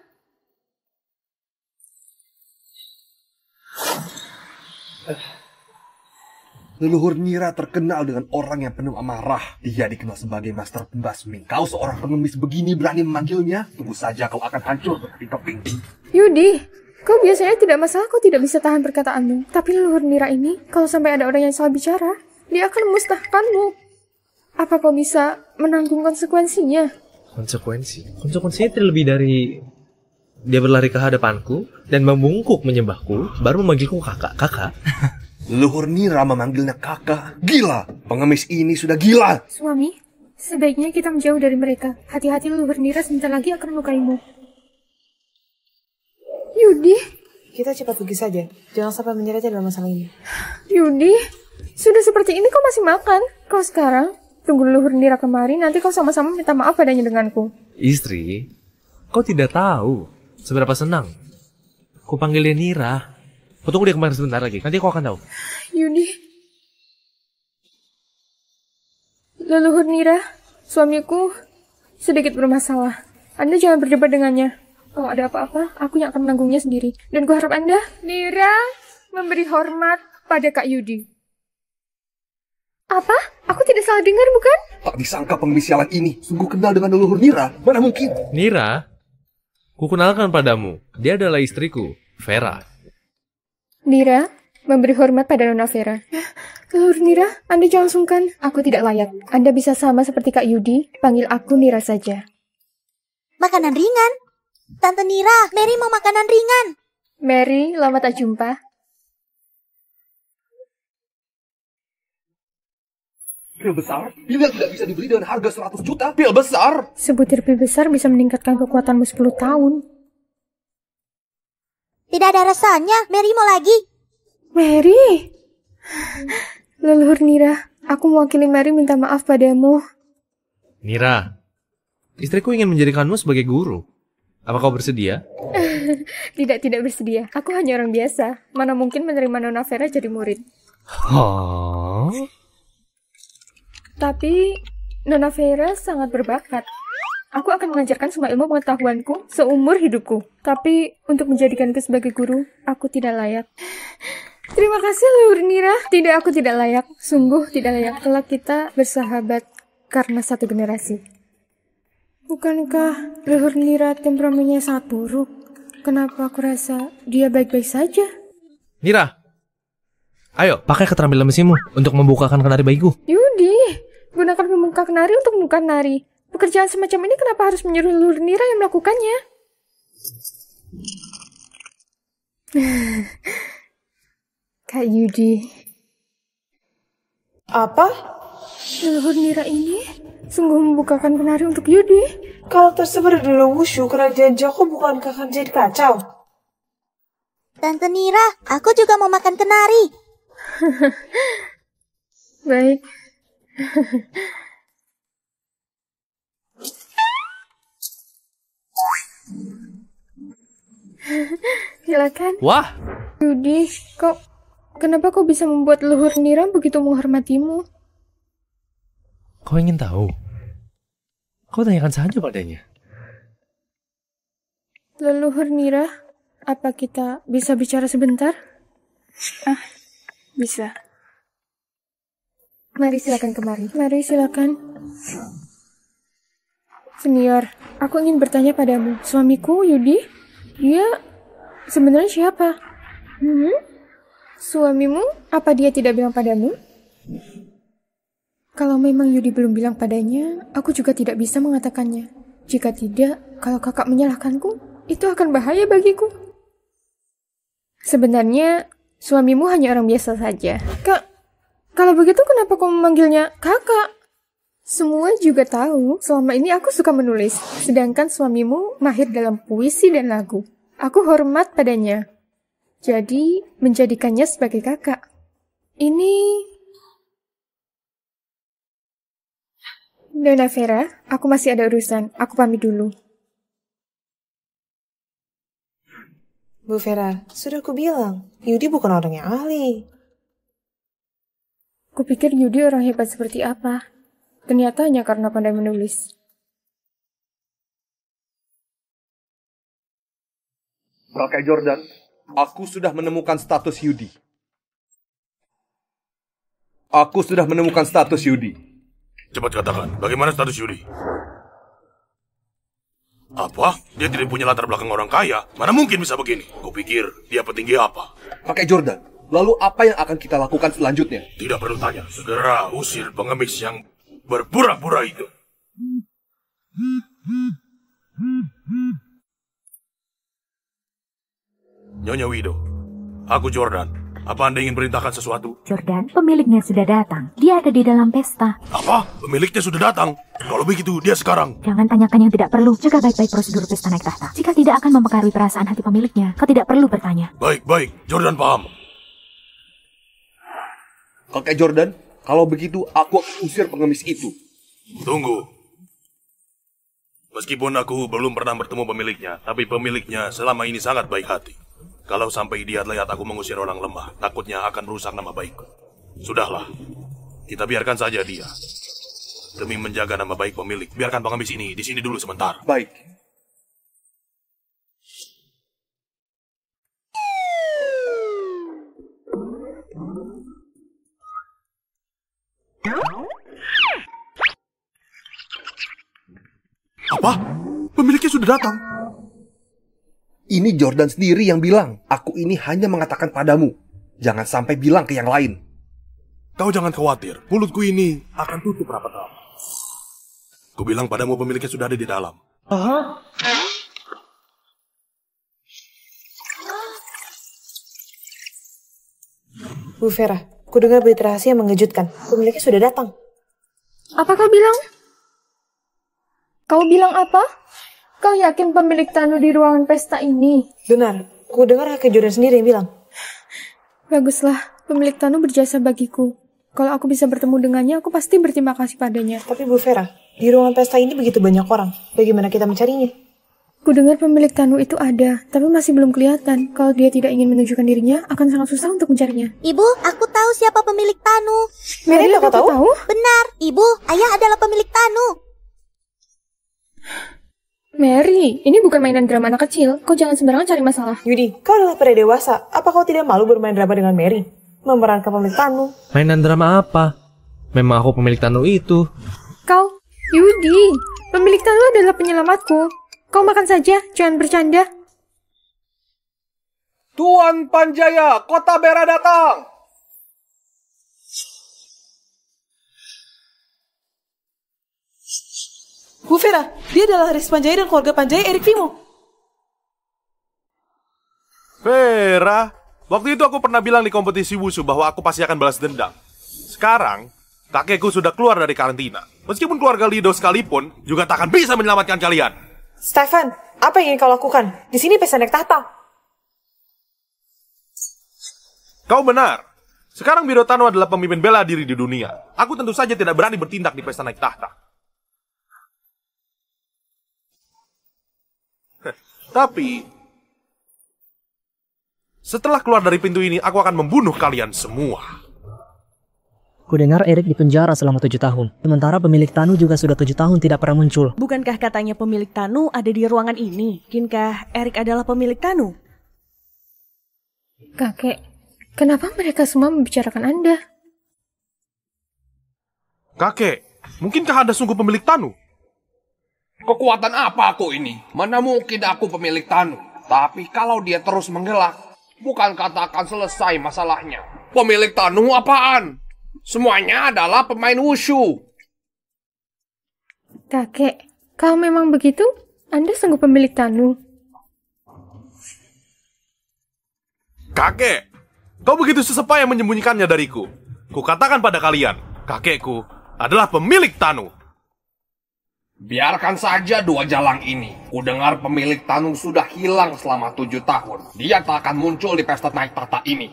Leluhur Nira terkenal dengan orang yang penuh amarah. Dia dikenal sebagai master pembasmi. Kau seorang pengemis begini berani memanggilnya? Tunggu saja kau akan hancur berkeping-keping. Yudi, kau biasanya tidak masalah kau tidak bisa tahan perkataanmu. Tapi leluhur Nira ini, kalau sampai ada orang yang salah bicara, dia akan memusnahkanmu. Apa kau bisa menanggung konsekuensinya? Konsekuensinya terlebih dari dia berlari ke hadapanku dan membungkuk menyembahku, baru memanggilku kakak. Leluhur Nira memanggilnya kakak. Gila, pengemis ini sudah gila. Suami, sebaiknya kita menjauh dari mereka. Hati-hati, leluhur Nira sebentar lagi akan melukaimu. Yudi, kita cepat pergi saja. Jangan sampai menyeret dalam masalah ini. Yudi, sudah seperti ini kau masih makan. Kau sekarang tunggu leluhur Nira kemari, nanti kau sama-sama minta maaf padanya denganku. Istri, kau tidak tahu seberapa senang ku panggil dia Nira. Kau tunggu dia kemarin sebentar lagi, nanti kau akan tahu. Yudi, leluhur Nira, suamiku sedikit bermasalah. Anda jangan berdebat dengannya. Kalau ada apa-apa, aku yang akan menanggungnya sendiri. Dan ku harap Anda, Nira, memberi hormat pada Kak Yudi. Apa? Aku tidak salah dengar, bukan? Tak disangka pengemis sialan ini sungguh kenal dengan leluhur Nira. Mana mungkin? Nira, kukenalkan padamu. Dia adalah istriku, Vera. Nira, memberi hormat pada Nona Vera. Leluhur Nira, Anda jangan sungkan. Aku tidak layak. Anda bisa sama seperti Kak Yudi, panggil aku Nira saja. Makanan ringan? Tante Nira, Mary mau makanan ringan. Mary, lama tak jumpa. Pil besar? Pil yang tidak bisa dibeli dengan harga 100 juta? Pil besar? Sebutir pil besar bisa meningkatkan kekuatanmu 10 tahun. Tidak ada rasanya. Mary mau lagi. Mary? Leluhur Nira, aku mewakili Mary minta maaf padamu. Nira, istriku ingin menjadikanmu sebagai guru. Apa kau bersedia? Tidak bersedia. Aku hanya orang biasa. Mana mungkin menerima Nona Vera jadi murid. Tapi Nona Vera sangat berbakat. Aku akan mengajarkan semua ilmu pengetahuanku seumur hidupku. Tapi untuk menjadikanku sebagai guru, aku tidak layak. Terima kasih, leluhur Nira. Tidak, aku tidak layak. Sungguh tidak layak. Kelak kita bersahabat karena satu generasi. Bukankah leluhur Nira temperamennya sangat buruk? Kenapa aku rasa dia baik-baik saja? Nira, ayo pakai keterampilan mesinmu untuk membukakan kenari bayiku. Yudi, gunakan pembuka kenari untuk membuka kenari. Pekerjaan semacam ini kenapa harus menyuruh leluhur Nira yang melakukannya? Kak Yudi. Apa? Leluhur Nira ini sungguh membukakan kenari untuk Yudi. Kalau tersebar di dalam Wushu, kerajaan Jako bukankah akan jadi kacau? Tante Nira, aku juga mau makan kenari. Baik. Silakan. Wah. Yudi, kenapa kau bisa membuat leluhur Nira begitu menghormatimu? Kau ingin tahu? Kau tanyakan saja padanya. Leluhur Nira, apa kita bisa bicara sebentar? Bisa. Mari silakan kemari. Mari silakan. Senior, aku ingin bertanya padamu. Suamiku, Yudi, dia sebenarnya siapa? Suamimu, apa dia tidak bilang padamu? Kalau memang Yudi belum bilang padanya, aku juga tidak bisa mengatakannya. Jika tidak, kalau kakak menyalahkanku, itu akan bahaya bagiku. Sebenarnya, suamimu hanya orang biasa saja. Kak, kalau begitu kenapa kau memanggilnya kakak? Semua juga tahu, selama ini aku suka menulis, sedangkan suamimu mahir dalam puisi dan lagu. Aku hormat padanya. Jadi, menjadikannya sebagai kakak. Ini... Nona Vera, aku masih ada urusan. Aku pamit dulu. Bu Vera, sudah aku bilang, Yudi bukan orang yang ahli. Kupikir Yudi orang hebat seperti apa. Ternyata hanya karena pandai menulis. Kakek Jordan, aku sudah menemukan status Yudi. Cepat katakan, bagaimana status Yudi? Apa? Dia tidak punya latar belakang orang kaya. Mana mungkin bisa begini? Kupikir dia petinggi apa? Kakek Jordan, lalu apa yang akan kita lakukan selanjutnya? Tidak perlu tanya. Segera usir pengemis yang berpura-pura itu. Nyonya Widow, aku Jordan. Apa Anda ingin perintahkan sesuatu? Jordan, pemiliknya sudah datang. Dia ada di dalam pesta. Apa? Pemiliknya sudah datang? Kalau begitu, dia sekarang. Jangan tanyakan yang tidak perlu. Jaga baik-baik prosedur pesta naik tahta. Jika tidak akan mempengaruhi perasaan hati pemiliknya, kau tidak perlu bertanya. Baik. Jordan paham. Kakek Jordan, kalau begitu aku akan usir pengemis itu. Tunggu. Meskipun aku belum pernah bertemu pemiliknya, tapi pemiliknya selama ini sangat baik hati. Kalau sampai dia lihat aku mengusir orang lemah, takutnya akan merusak nama baikku. Sudahlah, kita biarkan saja dia. Demi menjaga nama baik pemilik, biarkan pengemis ini di sini dulu sebentar. Baik. Apa? Pemiliknya sudah datang? Ini Jordan sendiri yang bilang, aku ini hanya mengatakan padamu. Jangan sampai bilang ke yang lain. Kau jangan khawatir, mulutku ini akan tutup rapat-rapat. Ku bilang padamu pemiliknya sudah ada di dalam. Bu Vera, ku dengar berita rahasia yang mengejutkan. Pemiliknya sudah datang. Apa kau bilang? Kau bilang apa? Kau yakin pemilik Tanu di ruangan pesta ini? Benar, ku dengar kakek Jordan sendiri yang bilang. Baguslah, pemilik Tanu berjasa bagiku. Kalau aku bisa bertemu dengannya, aku pasti berterima kasih padanya. Tapi Bu Vera, di ruangan pesta ini begitu banyak orang. Bagaimana kita mencarinya? Ku dengar pemilik Tanu itu ada, tapi masih belum kelihatan. Kalau dia tidak ingin menunjukkan dirinya, akan sangat susah untuk mencarinya. Ibu, aku tahu siapa pemilik Tanu. Mary, aku tahu? Benar, Ibu, Ayah adalah pemilik Tanu. Mary, ini bukan mainan drama anak kecil. Kau jangan sembarangan cari masalah. Yudi, kau adalah pria dewasa. Apa kau tidak malu bermain drama dengan Mary? Memerankan pemilik Tanu. Mainan drama apa? Memang aku pemilik Tanu itu. Kau, Yudi, pemilik Tanu adalah penyelamatku. Kau makan saja, jangan bercanda. Tuan Panjaya, Kota Bera datang! Bu Vera, dia adalah Haris Panjaya dan keluarga Panjaya Erik Vimo. Vera, waktu itu aku pernah bilang di kompetisi wushu bahwa aku pasti akan balas dendam. Sekarang, kakekku sudah keluar dari karantina. Meskipun keluarga Lido sekalipun, juga tak akan bisa menyelamatkan kalian. Stefan, apa yang ingin kau lakukan? Di sini pesta naik tahta. Kau benar. Sekarang Biro Tanu adalah pemimpin bela diri di dunia. Aku tentu saja tidak berani bertindak di pesta naik tahta. Tapi, setelah keluar dari pintu ini, aku akan membunuh kalian semua. Kudengar Erik dipenjara selama 7 tahun. Sementara pemilik Tanu juga sudah 7 tahun tidak pernah muncul. Bukankah katanya pemilik Tanu ada di ruangan ini? Mungkinkah Erik adalah pemilik Tanu? Kakek, kenapa mereka semua membicarakan Anda? Kakek, mungkinkah Anda sungguh pemilik Tanu? Kekuatan apa aku ini? Mana mungkin aku pemilik Tanu? Tapi kalau dia terus menggelak, Bukankah tak akan selesai masalahnya? Pemilik Tanu apaan? Semuanya adalah pemain wushu. Kakek, kalau memang begitu, Anda sungguh pemilik Tanu. Kakek, kau begitu sesepaya menyembunyikannya dariku. Kukatakan pada kalian, kakekku adalah pemilik Tanu. Biarkan saja dua jalang ini. Kudengar pemilik Tanu sudah hilang selama 7 tahun. Dia tak akan muncul di pesta naik tahta ini.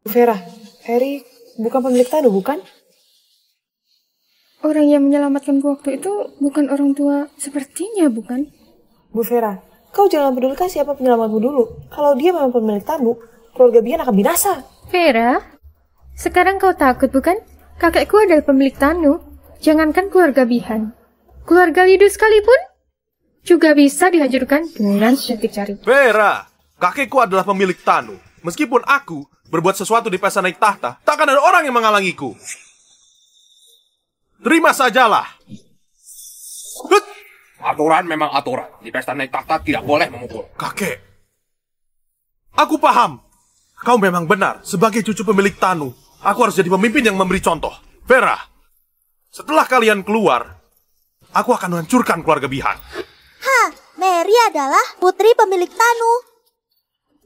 Bu Vera, Eri bukan pemilik Tanu, bukan? Orang yang menyelamatkanku waktu itu bukan orang tua sepertinya, bukan? Bu Vera, kau jangan pedulikan siapa penyelamatmu dulu. Kalau dia memang pemilik Tanu, keluarga Bihan akan binasa. Vera, sekarang kau takut, bukan? Kakekku adalah pemilik Tanu. Jangankan keluarga Bihan, keluarga Lido sekalipun juga bisa dihancurkan dengan sedetik jari. Vera, kakekku adalah pemilik Tanu. Meskipun aku berbuat sesuatu di pesta naik tahta, takkan ada orang yang menghalangiku. Terima sajalah. Aturan memang aturan. Di pesta naik tahta tidak boleh memukul. Kakek, aku paham. Kau memang benar. Sebagai cucu pemilik Tanu, aku harus jadi pemimpin yang memberi contoh. Vera, setelah kalian keluar, aku akan menghancurkan keluarga Bihan. Hah, Mary adalah putri pemilik Tanu.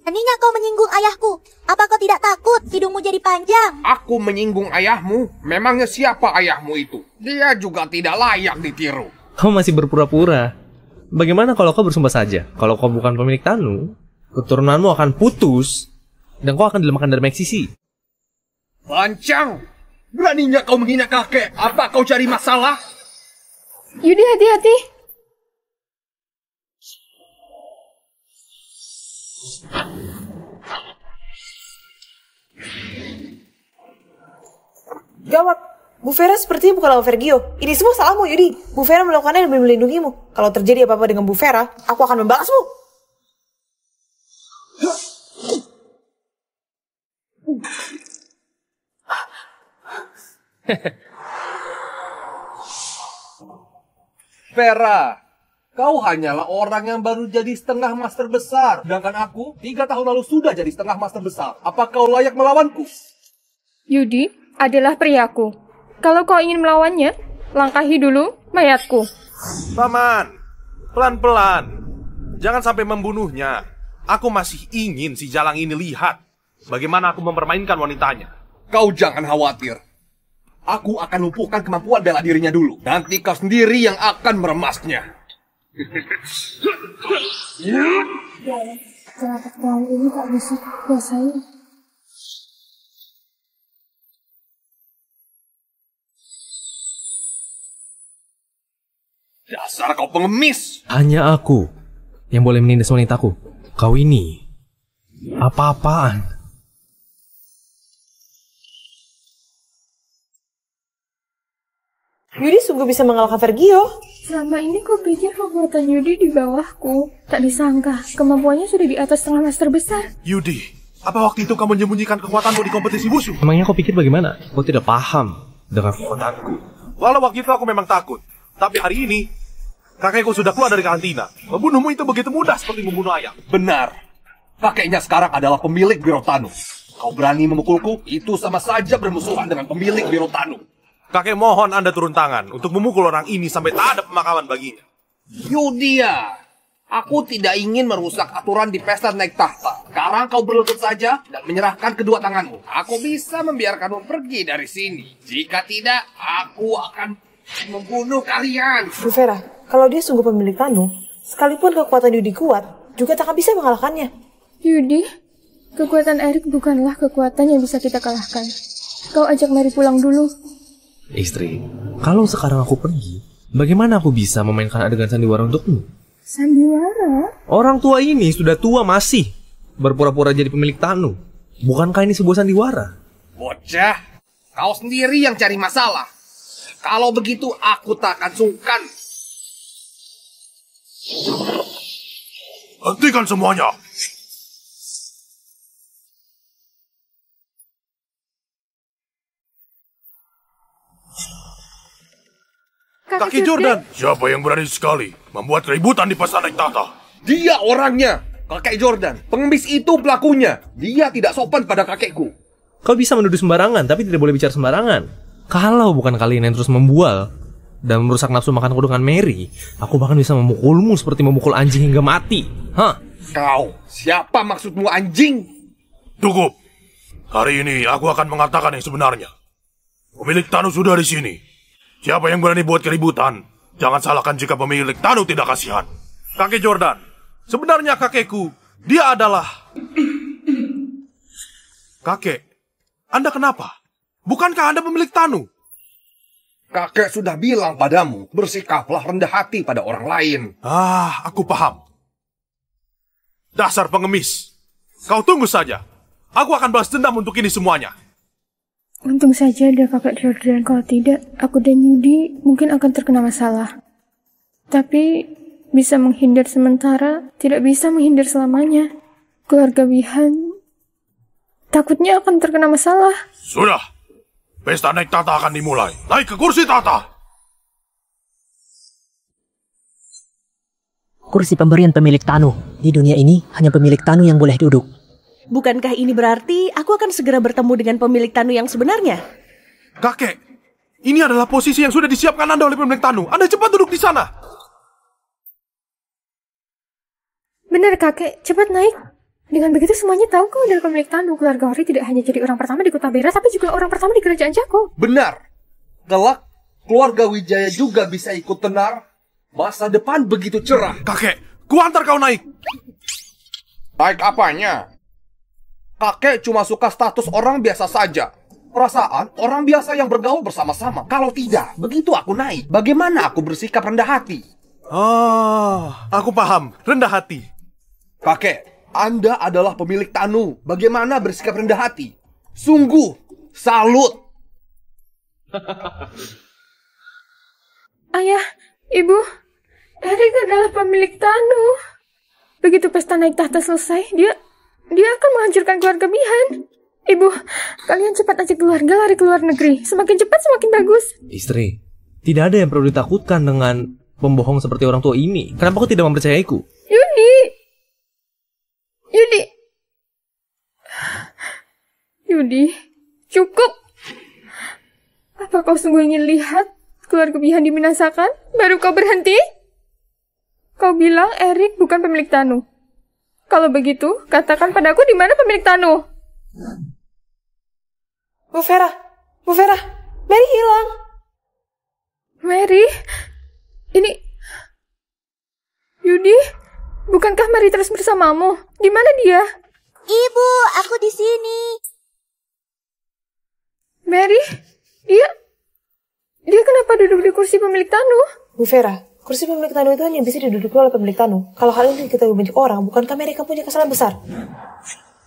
Beraninya kau menyinggung ayahku. Apa kau tidak takut hidungmu jadi panjang? Aku menyinggung ayahmu? Memangnya siapa ayahmu itu? Dia juga tidak layak ditiru. Kau masih berpura-pura. Bagaimana kalau kau bersumpah saja? Kalau kau bukan pemilik Tanu, keturunanmu akan putus, dan kau akan dilemahkan dari Meksisi. Lancang! Beraninya kau menghina kakek. Apa kau cari masalah? Yudi, hati-hati. Gawat, Bu Vera sepertinya bukan lawan Vergio. Ini semua salahmu, Yudi. Bu Vera melakukannya demi melindungimu. Kalau terjadi apa-apa dengan Bu Vera, aku akan membalasmu. Vera, kau hanyalah orang yang baru jadi setengah master besar. Sedangkan aku 3 tahun lalu sudah jadi setengah master besar. Apa kau layak melawanku? Yudi adalah priaku. Kalau kau ingin melawannya, langkahi dulu mayatku. Paman, pelan-pelan. Jangan sampai membunuhnya. Aku masih ingin si Jalang ini lihat bagaimana aku mempermainkan wanitanya. Kau jangan khawatir. Aku akan lumpuhkan kemampuan bela dirinya dulu. Nanti kau sendiri yang akan meremasnya. Kenapa kali ini tak bisa kuasai? Dasar kau pengemis. Hanya aku yang boleh menindas wanitaku. Kau ini apa-apaan? Yudi sungguh bisa mengalahkan Vergio. Selama ini ku pikir kekuatan Yudi di bawahku. Tak disangka, kemampuannya sudah di atas setengah master besar. Yudi, apa waktu itu kamu menyembunyikan kekuatanmu di kompetisi wushu? Emangnya kau pikir bagaimana? Kau tidak paham dengan kekuatanku. Walau waktu itu aku memang takut. Tapi hari ini, kakekku sudah keluar dari karantina. Membunuhmu itu begitu mudah seperti membunuh ayam. Benar. Kakeknya sekarang adalah pemilik Biro Tanu. Kau berani memukulku? Itu sama saja bermusuhan dengan pemilik Biro Tanu. Kakek mohon Anda turun tangan untuk memukul orang ini sampai tak ada pemakaman baginya. Yudia, aku tidak ingin merusak aturan di pesta naik tahta. Sekarang kau berlutut saja dan menyerahkan kedua tanganmu. Aku bisa membiarkanmu pergi dari sini. Jika tidak, aku akan membunuh kalian. Bu Vera, kalau dia sungguh pemilik Tanu, sekalipun kekuatan Yudi kuat, juga tak akan bisa mengalahkannya. Yudi, kekuatan Erik bukanlah kekuatan yang bisa kita kalahkan. Kau ajak Mary pulang dulu. Istri, kalau sekarang aku pergi, bagaimana aku bisa memainkan adegan sandiwara untukmu? Sandiwara? Orang tua ini sudah tua masih berpura-pura jadi pemilik Tanu. Bukankah ini sebuah sandiwara? Bocah, kau sendiri yang cari masalah. Kalau begitu aku tak akan sungkan. Hentikan semuanya. Kaki Jordan. Siapa yang berani sekali membuat keributan di pesta naik tahta? Dia orangnya. Kakek Jordan, pengemis itu pelakunya. Dia tidak sopan pada kakekku. Kau bisa menuduh sembarangan, tapi tidak boleh bicara sembarangan. Kalau bukan kalian yang terus membual dan merusak nafsu makanku dengan Mary, aku bahkan bisa memukulmu seperti memukul anjing hingga mati. Hah? Kau, siapa maksudmu anjing? Cukup. Hari ini aku akan mengatakan yang sebenarnya. Pemilik Tanu sudah di sini. Siapa yang berani buat keributan, jangan salahkan jika pemilik Tanu tidak kasihan. Kakek Jordan, sebenarnya kakekku, dia adalah... Kakek, Anda kenapa? Bukankah Anda pemilik Tanu? Kakek sudah bilang padamu, bersikaplah rendah hati pada orang lain. Aku paham. Dasar pengemis. Kau tunggu saja. Aku akan balas dendam untuk ini semuanya. Untung saja ada kakak Jordan, kalau tidak, aku dan Yudi mungkin akan terkena masalah. Tapi, bisa menghindar sementara, tidak bisa menghindar selamanya. Keluarga Wihan takutnya akan terkena masalah. Sudah. Pesta naik tahta akan dimulai. Naik ke kursi tahta. Kursi pemberian pemilik Tanu. Di dunia ini, hanya pemilik Tanu yang boleh duduk. Bukankah ini berarti aku akan segera bertemu dengan pemilik Tanu yang sebenarnya? Kakek, ini adalah posisi yang sudah disiapkan Anda oleh pemilik Tanu. Anda cepat duduk di sana. Benar kakek, cepat naik. Dengan begitu semuanya tahu kau adalah pemilik Tanu. Keluarga Hori tidak hanya jadi orang pertama di Kota Bera, tapi juga orang pertama di Kerajaan Jako. Benar. Kelak, keluarga Wijaya juga bisa ikut tenar. Masa depan begitu cerah. Kakek, kuantar kau naik. Naik apanya? Kakek cuma suka status orang biasa saja. Perasaan orang biasa yang bergaul bersama-sama. Kalau tidak, begitu aku naik, bagaimana aku bersikap rendah hati? Aku paham. Rendah hati. Kakek, Anda adalah pemilik Tanu. Bagaimana bersikap rendah hati? Sungguh, salut. Ayah, Ibu, Erik adalah pemilik Tanu. Begitu pesta naik tahta selesai, dia akan menghancurkan keluarga Bihan. Ibu, kalian cepat ajak keluarga lari ke luar negeri. Semakin cepat semakin bagus. Istri, tidak ada yang perlu ditakutkan dengan pembohong seperti orang tua ini. Kenapa kau tidak mempercayaiku? Yudi, cukup. Apa kau sungguh ingin lihat keluarga Bihan dibinasakan? Baru kau berhenti? Kau bilang Erik bukan pemilik Tanu. Kalau begitu, katakan padaku di mana pemilik Tanu. Bu Vera, Mary hilang. Mary? Ini... Yudi, bukankah Mary terus bersamamu? Di mana dia? Ibu, aku di sini. Mary? Dia kenapa duduk di kursi pemilik Tanu? Bu Vera, kursi pemilik Tanu itu hanya bisa diduduki oleh pemilik Tanu. Kalau hal ini diketahui banyak orang, bukankah mereka punya kesalahan besar?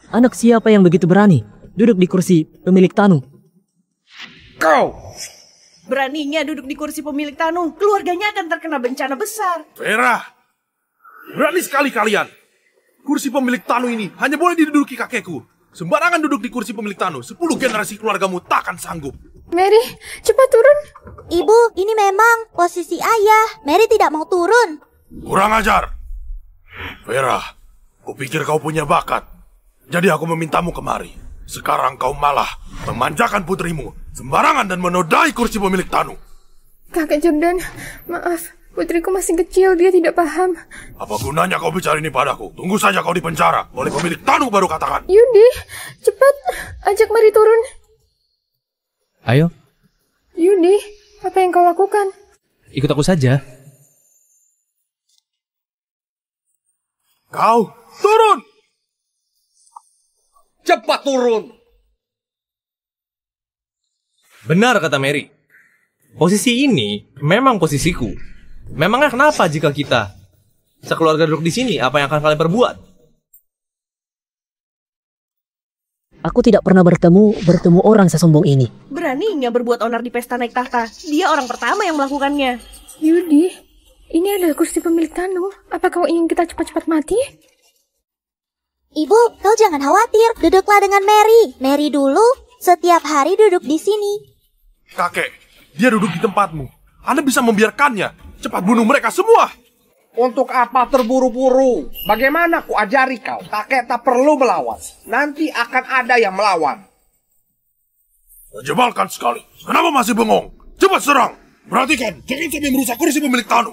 Anak siapa yang begitu berani duduk di kursi pemilik Tanu? Kau! Beraninya duduk di kursi pemilik Tanu, keluarganya akan terkena bencana besar. Vera, berani sekali kalian. Kursi pemilik Tanu ini hanya boleh diduduki kakekku. Sembarangan duduk di kursi pemilik Tanu, 10 generasi keluargamu takkan sanggup. Mary, cepat turun. Ibu, ini memang posisi ayah. Mary tidak mau turun. Kurang ajar. Vera, kupikir kau punya bakat. Jadi aku memintamu kemari. Sekarang kau malah memanjakan putrimu, sembarangan dan menodai kursi pemilik Tanu. Kakek Jordan, maaf. Putriku masih kecil, dia tidak paham. Apa gunanya kau bicara ini padaku? Tunggu saja kau dipenjara. Oleh pemilik Tanu baru katakan. Yudi, cepat. Ajak Mary turun. Ayo. Yudi, apa yang kau lakukan? Ikut aku saja. Kau, turun! Cepat turun! Benar kata Mary. Posisi ini memang posisiku. Memangnya kenapa jika kita sekeluarga duduk di sini? Apa yang akan kalian perbuat? Aku tidak pernah bertemu orang sesombong ini. Beraninya berbuat onar di pesta naik tahta. Dia orang pertama yang melakukannya. Yudi, ini adalah kursi pemilik Tanu. Apa kau ingin kita cepat-cepat mati? Ibu, kau jangan khawatir. Duduklah dengan Mary. Mary dulu setiap hari duduk di sini. Kakek, dia duduk di tempatmu. Anda bisa membiarkannya. Cepat bunuh mereka semua. Untuk apa terburu-buru? Bagaimana ku ajari kau? Kakek tak perlu melawan. Nanti akan ada yang melawan. Menjebalkan sekali. Kenapa masih bengong? Cepat serang. Perhatikan, jangan sampai merusak kursi pemilik Tanu.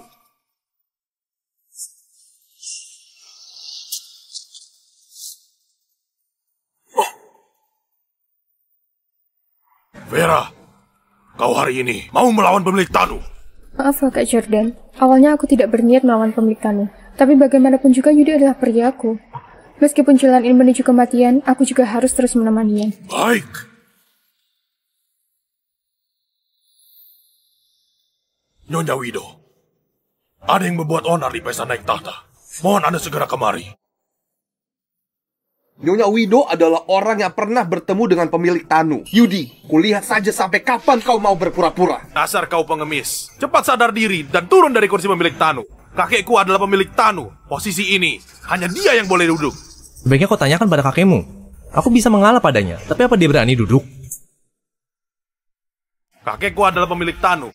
Vera, kau hari ini mau melawan pemilik Tanu. Maaf Kakak Jordan, awalnya aku tidak berniat melawan pemilik Tanu. Tapi bagaimanapun juga Yudi adalah pria aku. Meskipun jalan ini menuju kematian, aku juga harus terus menemaninya. Baik. Nyonya Wido, ada yang membuat onar di pesta naik tahta. Mohon Anda segera kemari. Nyonya Wido adalah orang yang pernah bertemu dengan pemilik Tanu. Yudi, kulihat saja sampai kapan kau mau berpura-pura. Dasar kau pengemis. Cepat sadar diri dan turun dari kursi pemilik Tanu. Kakekku adalah pemilik Tanu. Posisi ini, hanya dia yang boleh duduk. Sebaiknya kau tanyakan pada kakekmu. Aku bisa mengalah padanya, tapi apa dia berani duduk? Kakekku adalah pemilik Tanu.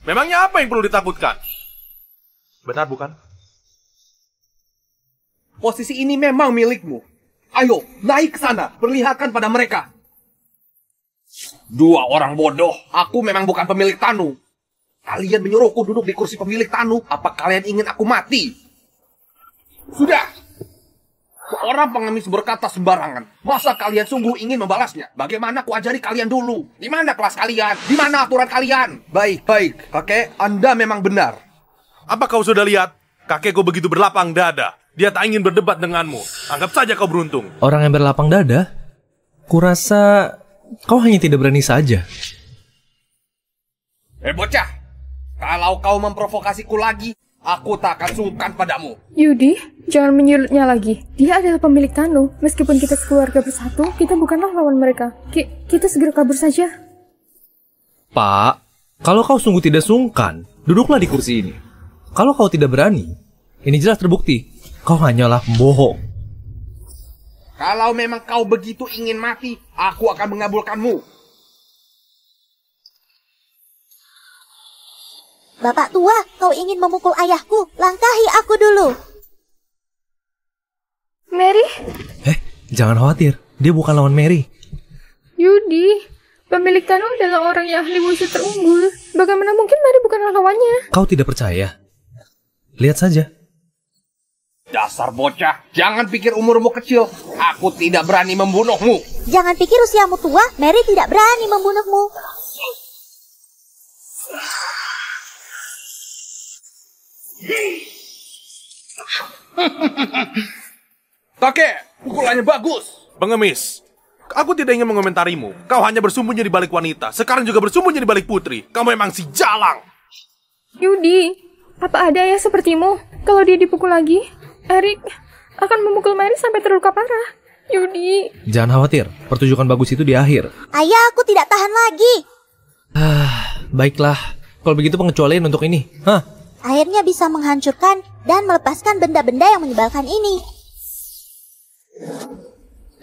Memangnya apa yang perlu ditakutkan? Benar bukan? Posisi ini memang milikmu. Ayo, naik ke sana. Perlihatkan pada mereka. Dua orang bodoh. Aku memang bukan pemilik Tanu. Kalian menyuruhku duduk di kursi pemilik Tanu. Apa kalian ingin aku mati? Sudah. Seorang pengemis berkata sembarangan. Masa kalian sungguh ingin membalasnya? Bagaimana aku ajari kalian dulu? Di mana kelas kalian? Di mana aturan kalian? Baik, kakek. Anda memang benar. Apa kau sudah lihat? Kakekku begitu berlapang dada. Dia tak ingin berdebat denganmu. Anggap saja kau beruntung. Orang yang berlapang dada? Kurasa kau hanya tidak berani saja. Bocah. Kalau kau memprovokasiku lagi, aku tak akan sungkan padamu. Yudi, jangan menyulutnya lagi. Dia adalah pemilik Tanu. Meskipun kita sekeluarga bersatu, kita bukanlah lawan mereka. Kita segera kabur saja. Pak, kalau kau sungguh tidak sungkan, duduklah di kursi ini. Kalau kau tidak berani, ini jelas terbukti. Kau hanyalah pembohong. Kalau memang kau begitu ingin mati, aku akan mengabulkanmu. Bapak tua, kau ingin memukul ayahku? Langkahi aku dulu. Mary? Jangan khawatir. Dia bukan lawan Mary. Yudi, pemilik Tanu adalah orang yang ahli wushu terunggul. Bagaimana mungkin Mary bukanlah lawannya? Kau tidak percaya? Lihat saja. Dasar bocah, jangan pikir umurmu kecil. Aku tidak berani membunuhmu. Jangan pikir usiamu tua, Mary tidak berani membunuhmu. Kakek, pukulannya bagus. Pengemis, aku tidak ingin mengomentarimu. Kau hanya bersembunyi di balik wanita. Sekarang juga bersembunyi di balik putri. Kamu memang si jalang. Yudi, apa ada ya sepertimu? Kalau dia dipukul lagi, Eric akan memukul Mary sampai terluka parah. Yudi. Jangan khawatir, pertunjukan bagus itu di akhir. Ayah, aku tidak tahan lagi. Baiklah. Kalau begitu pengecualian untuk ini. Akhirnya bisa menghancurkan dan melepaskan benda-benda yang menyebalkan ini.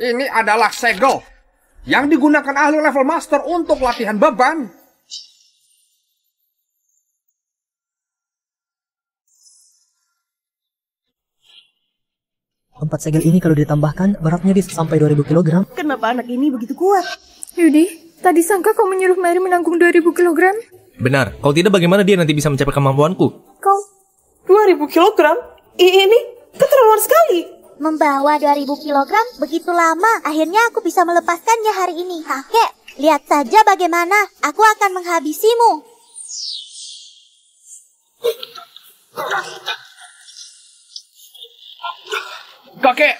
Ini adalah segel yang digunakan ahli level master untuk latihan beban. Empat segel ini kalau ditambahkan, beratnya bisa sampai 2000 kg. Kenapa anak ini begitu kuat? Yudi, tadi sangka kau menyuruh Mary menanggung 2000 kg? Benar, kalau tidak bagaimana dia nanti bisa mencapai kemampuanku? Kau 2000 kg? Ini keterlaluan sekali. Membawa 2000 kg begitu lama, akhirnya aku bisa melepaskannya hari ini. Kakek, lihat saja bagaimana aku akan menghabisimu. Kakek!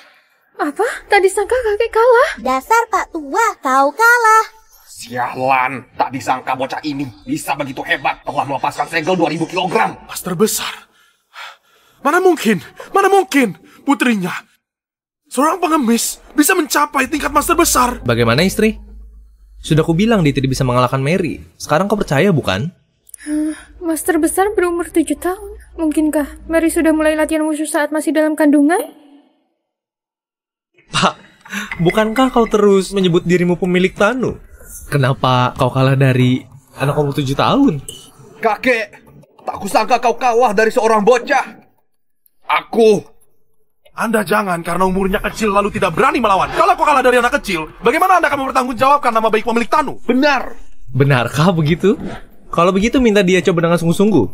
Apa? Tadi sangka kakek kalah? Dasar Pak Tua, kau kalah. Sialan, tak disangka bocah ini bisa begitu hebat telah melepaskan segel 2000 kg. Master besar. Mana mungkin putrinya, seorang pengemis, bisa mencapai tingkat master besar. Bagaimana istri? Sudah kubilang dia tidak bisa mengalahkan Mary. Sekarang kau percaya bukan? Master besar berumur 7 tahun. Mungkinkah Mary sudah mulai latihan wushu saat masih dalam kandungan? Pak, bukankah kau terus menyebut dirimu pemilik Tanu? Kenapa kau kalah dari anak umur 7 tahun? Kakek, tak kusangka kau kalah dari seorang bocah. Aku. Anda jangan karena umurnya kecil lalu tidak berani melawan. Kalau kau kalah dari anak kecil, bagaimana Anda akan mempertanggungjawabkan nama baik pemilik Tanu? Benar. Benarkah begitu? Kalau begitu minta dia coba dengan sungguh-sungguh.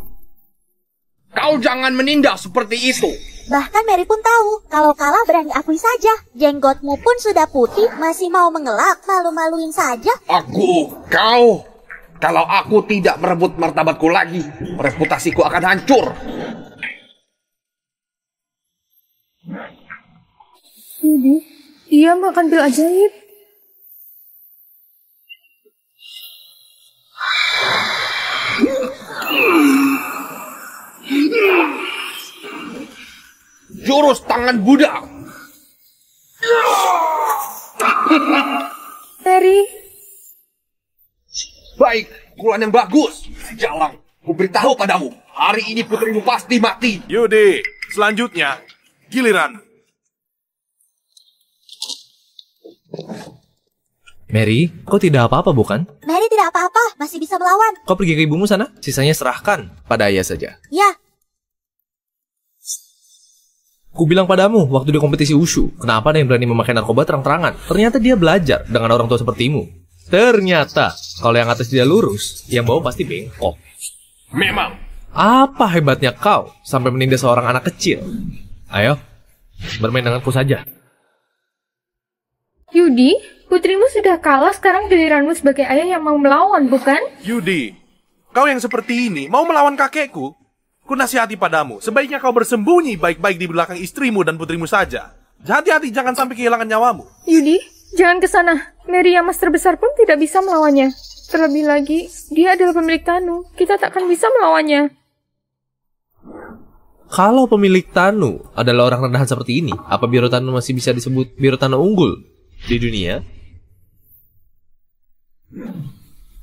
Kau jangan menindak seperti itu. Bahkan Mary pun tahu, kalau kalah berani akui saja. Jenggotmu pun sudah putih, masih mau mengelak, malu-maluin saja. Kau. Kalau aku tidak merebut martabatku lagi, reputasiku akan hancur. Dia makan pil ajaib. Jurus tangan Buddha. Mary. Baik, pukulan yang bagus. Jalang, ku beritahu padamu, hari ini putrimu pasti mati. Yudi, selanjutnya, giliran. Mary, kau tidak apa-apa bukan? Mary tidak apa-apa, masih bisa melawan. Kau pergi ke ibumu sana, sisanya serahkan pada ayah saja. Ya. Ku bilang padamu, waktu di kompetisi wushu, kenapa ada yang berani memakai narkoba terang-terangan? Ternyata dia belajar dengan orang tua sepertimu. Ternyata, kalau yang atas tidak lurus, yang bawah pasti bengkok. Memang. Apa hebatnya kau sampai menindas seorang anak kecil? Ayo, bermain denganku saja. Yudi, putrimu sudah kalah, sekarang giliranmu sebagai ayah yang mau melawan, bukan? Yudi, kau yang seperti ini mau melawan kakekku? Ku nasihati padamu, sebaiknya kau bersembunyi baik-baik di belakang istrimu dan putrimu saja. Hati-hati, jangan sampai kehilangan nyawamu. Yudi, jangan ke sana. Mary yang master besar pun tidak bisa melawannya. Terlebih lagi, dia adalah pemilik Tanu. Kita tak akan bisa melawannya. Kalau pemilik Tanu adalah orang rendahan seperti ini, apa Biro Tanu masih bisa disebut Biro Tanu unggul di dunia?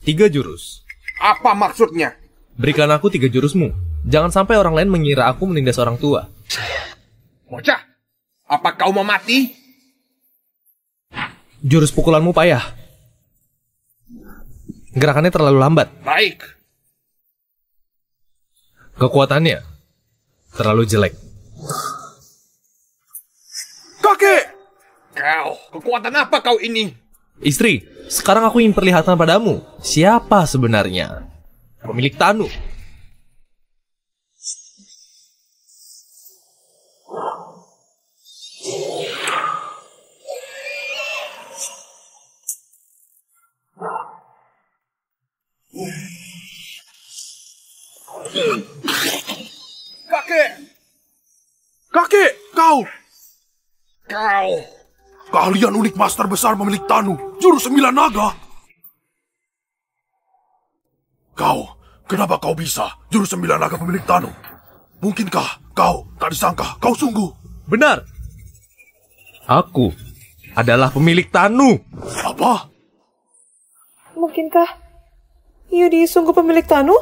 3 jurus. Apa maksudnya? Berikan aku 3 jurusmu. Jangan sampai orang lain mengira aku menindas orang tua. Bocah, apa kau mau mati? Jurus pukulanmu payah. Gerakannya terlalu lambat. Baik. Kekuatannya terlalu jelek. Kakek! Kekuatan apa kau ini? Istri, sekarang aku ingin perlihatkan padamu siapa sebenarnya pemilik Tanu. Kakek, kau! Kalian unik master besar pemilik Tanu, jurus 9 naga. Kenapa kau bisa jurus 9 naga pemilik Tanu? Mungkinkah kau tak disangka kau sungguh? Benar. Aku adalah pemilik Tanu. Apa? Mungkinkah Yudi sungguh pemilik Tanu?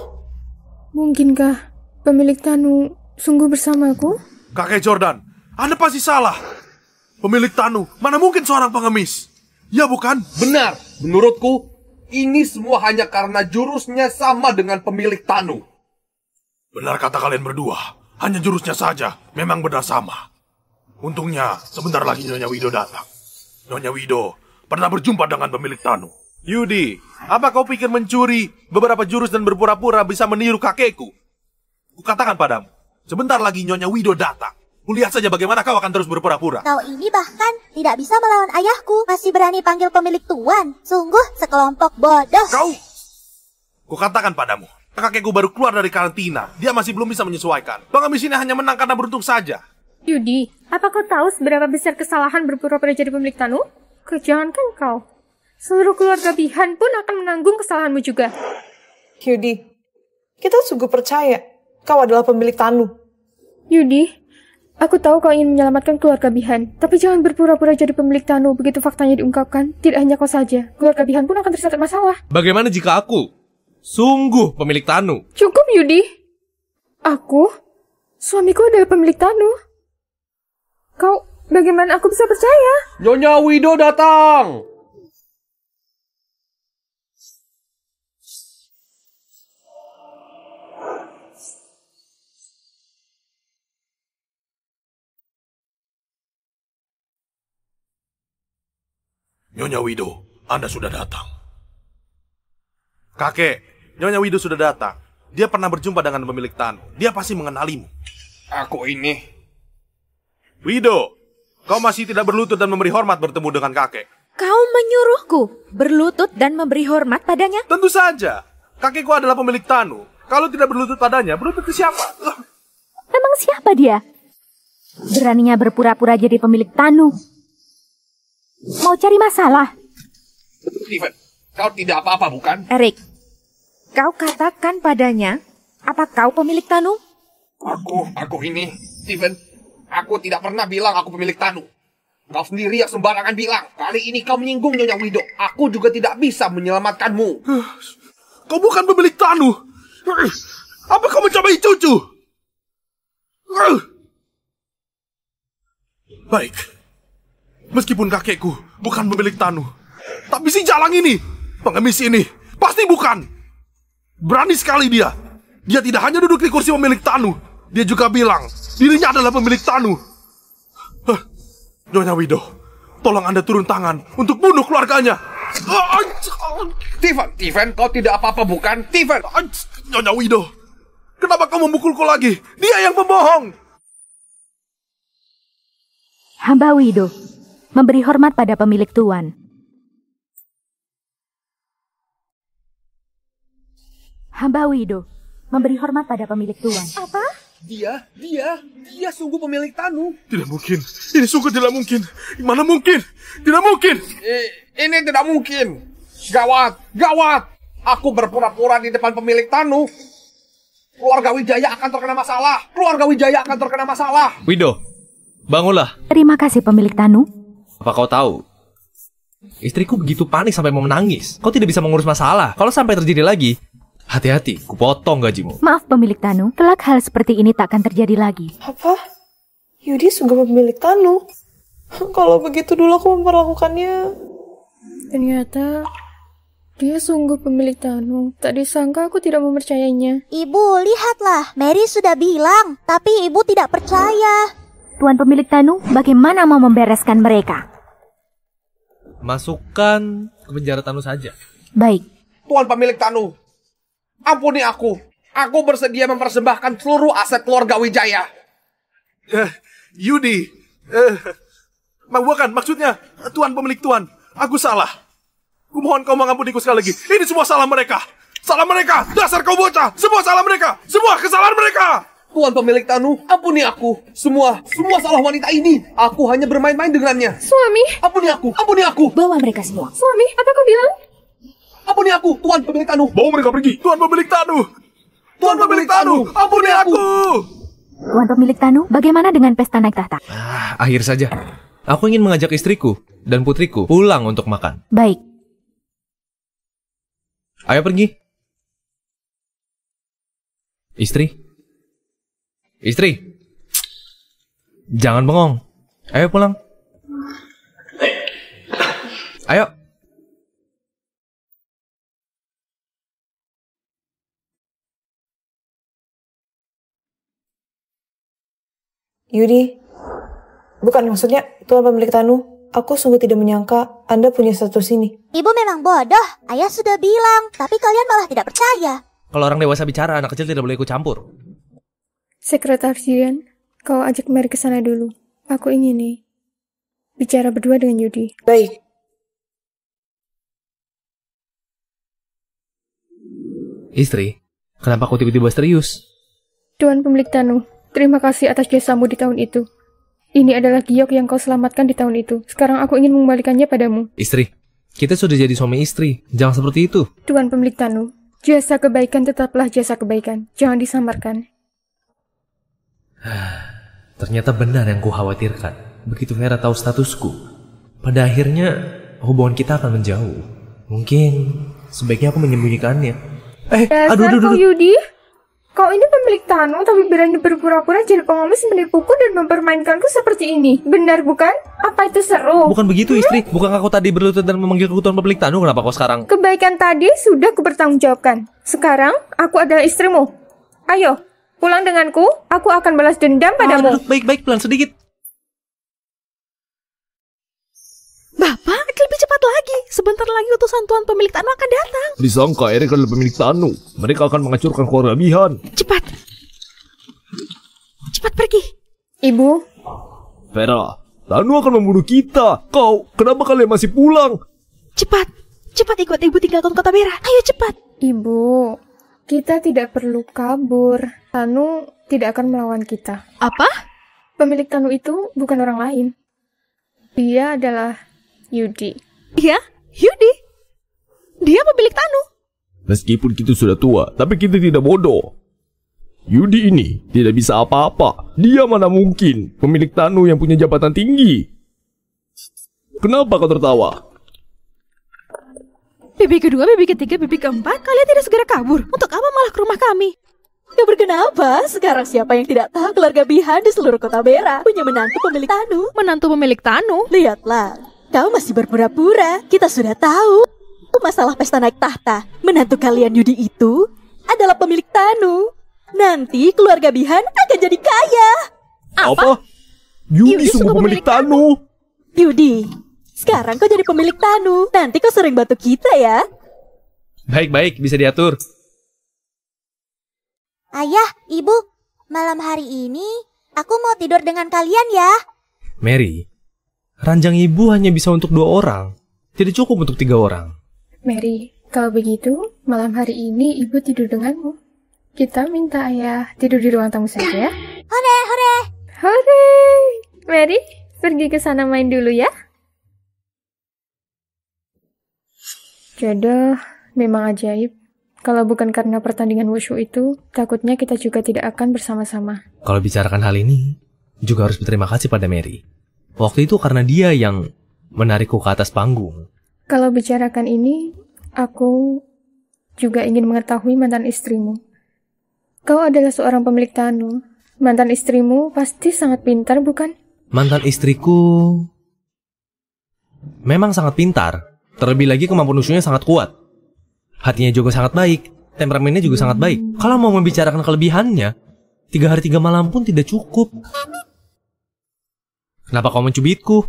Mungkinkah pemilik Tanu sungguh bersamaku? Kakek Jordan, Anda pasti salah. Pemilik Tanu, mana mungkin seorang pengemis? Ya bukan? Benar, menurutku ini semua hanya karena jurusnya sama dengan pemilik Tanu. Benar kata kalian berdua, hanya jurusnya saja memang benar sama. Untungnya sebentar lagi Nyonya Wido datang. Nyonya Wido pernah berjumpa dengan pemilik Tanu. Yudi, apa kau pikir mencuri beberapa jurus dan berpura-pura bisa meniru kakekku? Kukatakan padamu, sebentar lagi Nyonya Wido datang. Kulihat saja bagaimana kau akan terus berpura-pura. Kau ini bahkan tidak bisa melawan ayahku. Masih berani panggil pemilik tuan. Sungguh sekelompok bodoh. Kukatakan padamu, kakekku baru keluar dari karantina. Dia masih belum bisa menyesuaikan. Pengemis ini hanya menang karena beruntung saja. Yudi, apa kau tahu seberapa besar kesalahan berpura-pura jadi pemilik Tanu? Jangankan kau, seluruh keluarga Bihan pun akan menanggung kesalahanmu juga. Yudi, kita sungguh percaya kau adalah pemilik Tanu. Yudi, aku tahu kau ingin menyelamatkan keluarga Bihan, tapi jangan berpura-pura jadi pemilik Tanu. Begitu faktanya diungkapkan, tidak hanya kau saja, keluarga Bihan pun akan terseret masalah. Bagaimana jika aku sungguh pemilik Tanu? Cukup, Yudi. Suamiku adalah pemilik Tanu. Bagaimana aku bisa percaya? Nyonya Wido datang! Nyonya Wido, Anda sudah datang. Kakek, Nyonya Wido sudah datang. Dia pernah berjumpa dengan pemilik tanah. Dia pasti mengenalimu. Aku ini. Wido, kau masih tidak berlutut dan memberi hormat bertemu dengan kakek. Kau menyuruhku berlutut dan memberi hormat padanya? Tentu saja. Kakekku adalah pemilik Tanu. Kalau tidak berlutut padanya, berlutut ke siapa? Memang siapa dia? Beraninya berpura-pura jadi pemilik Tanu. Mau cari masalah? Steven, kau tidak apa-apa bukan? Erik, kau katakan padanya, apa kau pemilik Tanu? Aku ini, Steven. Aku tidak pernah bilang aku pemilik Tanu. Kau sendiri yang sembarangan bilang. Kali ini kau menyinggung Nyonya Wido. Aku juga tidak bisa menyelamatkanmu. Kau bukan pemilik Tanu. Apa kau mencobai cucu? Baik. Meskipun kakekku bukan pemilik Tanu, tapi si Jalang ini, pengemis ini, pasti bukan. Berani sekali dia. Dia tidak hanya duduk di kursi pemilik Tanu, dia juga bilang dirinya adalah pemilik Tanu. Nyonya Wido, tolong Anda turun tangan untuk bunuh keluarganya. Steven, kau tidak apa-apa bukan? Steven! Nyonya Wido, kenapa kau memukulku lagi? Dia yang pembohong. Hamba Wido, memberi hormat pada pemilik tuan. Hamba Wido, memberi hormat pada pemilik tuan. Apa? Dia sungguh pemilik Tanu. Tidak mungkin. Ini sungguh tidak mungkin. Mana mungkin? Tidak mungkin. Ini tidak mungkin. Gawat. Aku berpura-pura di depan pemilik Tanu. Keluarga Wijaya akan terkena masalah. Wido, bangunlah. Terima kasih pemilik Tanu. Apa kau tahu? Istriku begitu panik sampai mau menangis. Kau tidak bisa mengurus masalah. Kalau sampai terjadi lagi, hati-hati, kupotong gajimu. Maaf pemilik Tanu, kelak hal seperti ini tak akan terjadi lagi. Apa? Yudi sungguh pemilik Tanu. Kalau begitu dulu aku memperlakukannya. Ternyata dia sungguh pemilik Tanu. Tak disangka aku tidak mempercayainya. Ibu, lihatlah. Mary sudah bilang, tapi ibu tidak percaya. Tuan pemilik Tanu, bagaimana mau membereskan mereka? Masukkan ke penjara Tanu saja. Baik. Tuan pemilik Tanu, ampuni aku. Aku bersedia mempersembahkan seluruh aset keluarga Wijaya. Yudi. Bukan, maksudnya Tuan pemilik Tuan. Aku salah. Kumohon kau mengampuniku sekali lagi. Ini semua salah mereka. Salah mereka. Dasar kau bocah. Semua salah mereka. Semua kesalahan mereka. Tuan pemilik Tanu, ampuni aku. Semua salah wanita ini. Aku hanya bermain-main dengannya. Suami, ampuni aku. Bawa mereka semua. Suami, apa kau bilang? Ampuni aku, Tuan pemilik Tanu. Bawa mereka pergi. Tuan pemilik Tanu. Ampuni aku. Tuan pemilik Tanu, bagaimana dengan pesta naik tahta? Akhir saja. Aku ingin mengajak istriku dan putriku pulang untuk makan. Baik. Ayo pergi. Istri. Jangan bengong. Ayo pulang. Ayo. Yudi, bukan maksudnya Tuan pemilik Tanu. Aku sungguh tidak menyangka Anda punya status ini. Ibu memang bodoh. Ayah sudah bilang, tapi kalian malah tidak percaya. Kalau orang dewasa bicara, anak kecil tidak boleh ikut campur. Sekretaris Jian, kau ajak Mary ke sana dulu. Aku ingin nih bicara berdua dengan Yudi. Baik. Istri, kenapa kau tiba-tiba serius? Tuan pemilik Tanu, terima kasih atas jasamu di tahun itu. Ini adalah giok yang kau selamatkan di tahun itu. Sekarang aku ingin mengembalikannya padamu. Istri, kita sudah jadi suami istri. Jangan seperti itu. Tuan pemilik Tanu, jasa kebaikan tetaplah jasa kebaikan. Jangan disamarkan. Ternyata benar yang kukhawatirkan. Begitu Vera tahu statusku, pada akhirnya hubungan kita akan menjauh. Mungkin sebaiknya aku menyembunyikannya. Dasar kau Yudi, kau ini pemilik Tanu tapi berani berpura-pura jadi pengemis, menipuku dan mempermainkanku seperti ini. Benar bukan? Apa itu seru? Bukan begitu istri. Bukankah kau tadi berlutut dan memanggilku Tuan pemilik Tanu? Kenapa kau sekarang? Kebaikan tadi sudah kupertanggungjawabkan. Sekarang aku adalah istrimu. Ayo, pulang denganku. Aku akan balas dendam padamu. Duduk baik-baik, pelan sedikit. Bapak, lebih cepat sebentar lagi utusan tuan pemilik Tanu akan datang. Disangka Erik adalah pemilik Tanu. Mereka akan menghancurkan keluarga Bihan. Cepat. Cepat pergi. Ibu. Vera, Tanu akan membunuh kita. Kenapa kalian masih pulang? Cepat. Cepat ikut ibu tinggalkan kota Bera. Ayo cepat. Ibu, kita tidak perlu kabur. Tanu tidak akan melawan kita. Apa? Pemilik Tanu itu bukan orang lain. Dia adalah Yudi. Iya, Yudi. Dia pemilik Tanu. Meskipun kita sudah tua, tapi kita tidak bodoh. Yudi ini tidak bisa apa-apa. Dia mana mungkin pemilik Tanu yang punya jabatan tinggi. Kenapa kau tertawa? Bibi kedua, bibi ketiga, bibi keempat, kalian tidak segera kabur. Untuk apa malah ke rumah kami? Kabur kenapa? Sekarang siapa yang tidak tahu keluarga Bihan di seluruh kota Bera punya menantu pemilik Tanu? Menantu pemilik Tanu? Lihatlah, kau masih berpura-pura. Kita sudah tahu. Masalah pesta naik tahta. Menantu kalian Yudi itu adalah pemilik Tanu. Nanti keluarga Bihan akan jadi kaya. Apa? Yudi sungguh pemilik Tanu. Yudi, sekarang kau jadi pemilik Tanu. Nanti kau sering bantu kita ya. Baik-baik, bisa diatur. Ayah, ibu, malam hari ini aku mau tidur dengan kalian ya. Mary, ranjang ibu hanya bisa untuk 2 orang. Tidak cukup untuk 3 orang. Mary, kalau begitu, malam hari ini ibu tidur denganmu. Kita minta ayah tidur di ruang tamu saja ya. Hore, hore. Hore. Mary, pergi ke sana main dulu ya. Jodoh memang ajaib. Kalau bukan karena pertandingan wushu itu, takutnya kita juga tidak akan bersama-sama. Kalau bicarakan hal ini, juga harus berterima kasih pada Mary. Waktu itu karena dia yang menarikku ke atas panggung. Kalau bicarakan ini, aku juga ingin mengetahui mantan istrimu. Kau adalah seorang pemilik Tanu. Mantan istrimu pasti sangat pintar, bukan? Mantan istriku memang sangat pintar. Terlebih lagi kemampuan wushunya sangat kuat. Hatinya juga sangat baik. Temperamennya juga sangat baik. Kalau mau membicarakan kelebihannya, 3 hari 3 malam pun tidak cukup. Kenapa kau mencubitku?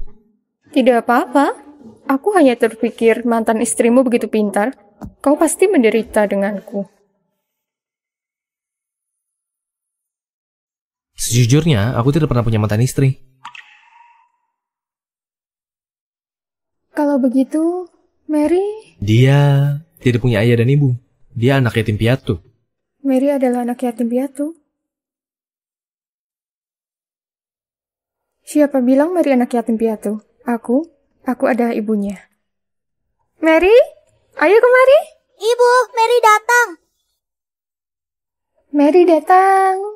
Tidak apa-apa. Aku hanya terpikir mantan istrimu begitu pintar. Kau pasti menderita denganku. Sejujurnya, aku tidak pernah punya mantan istri. Kalau begitu, Mary... Dia tidak punya ayah dan ibu. Dia anak yatim piatu. Mary adalah anak yatim piatu. Siapa bilang Mary anak yatim piatu? Aku adalah ibunya. Mary, ayo kemari. Ibu, Mary datang. Mary datang.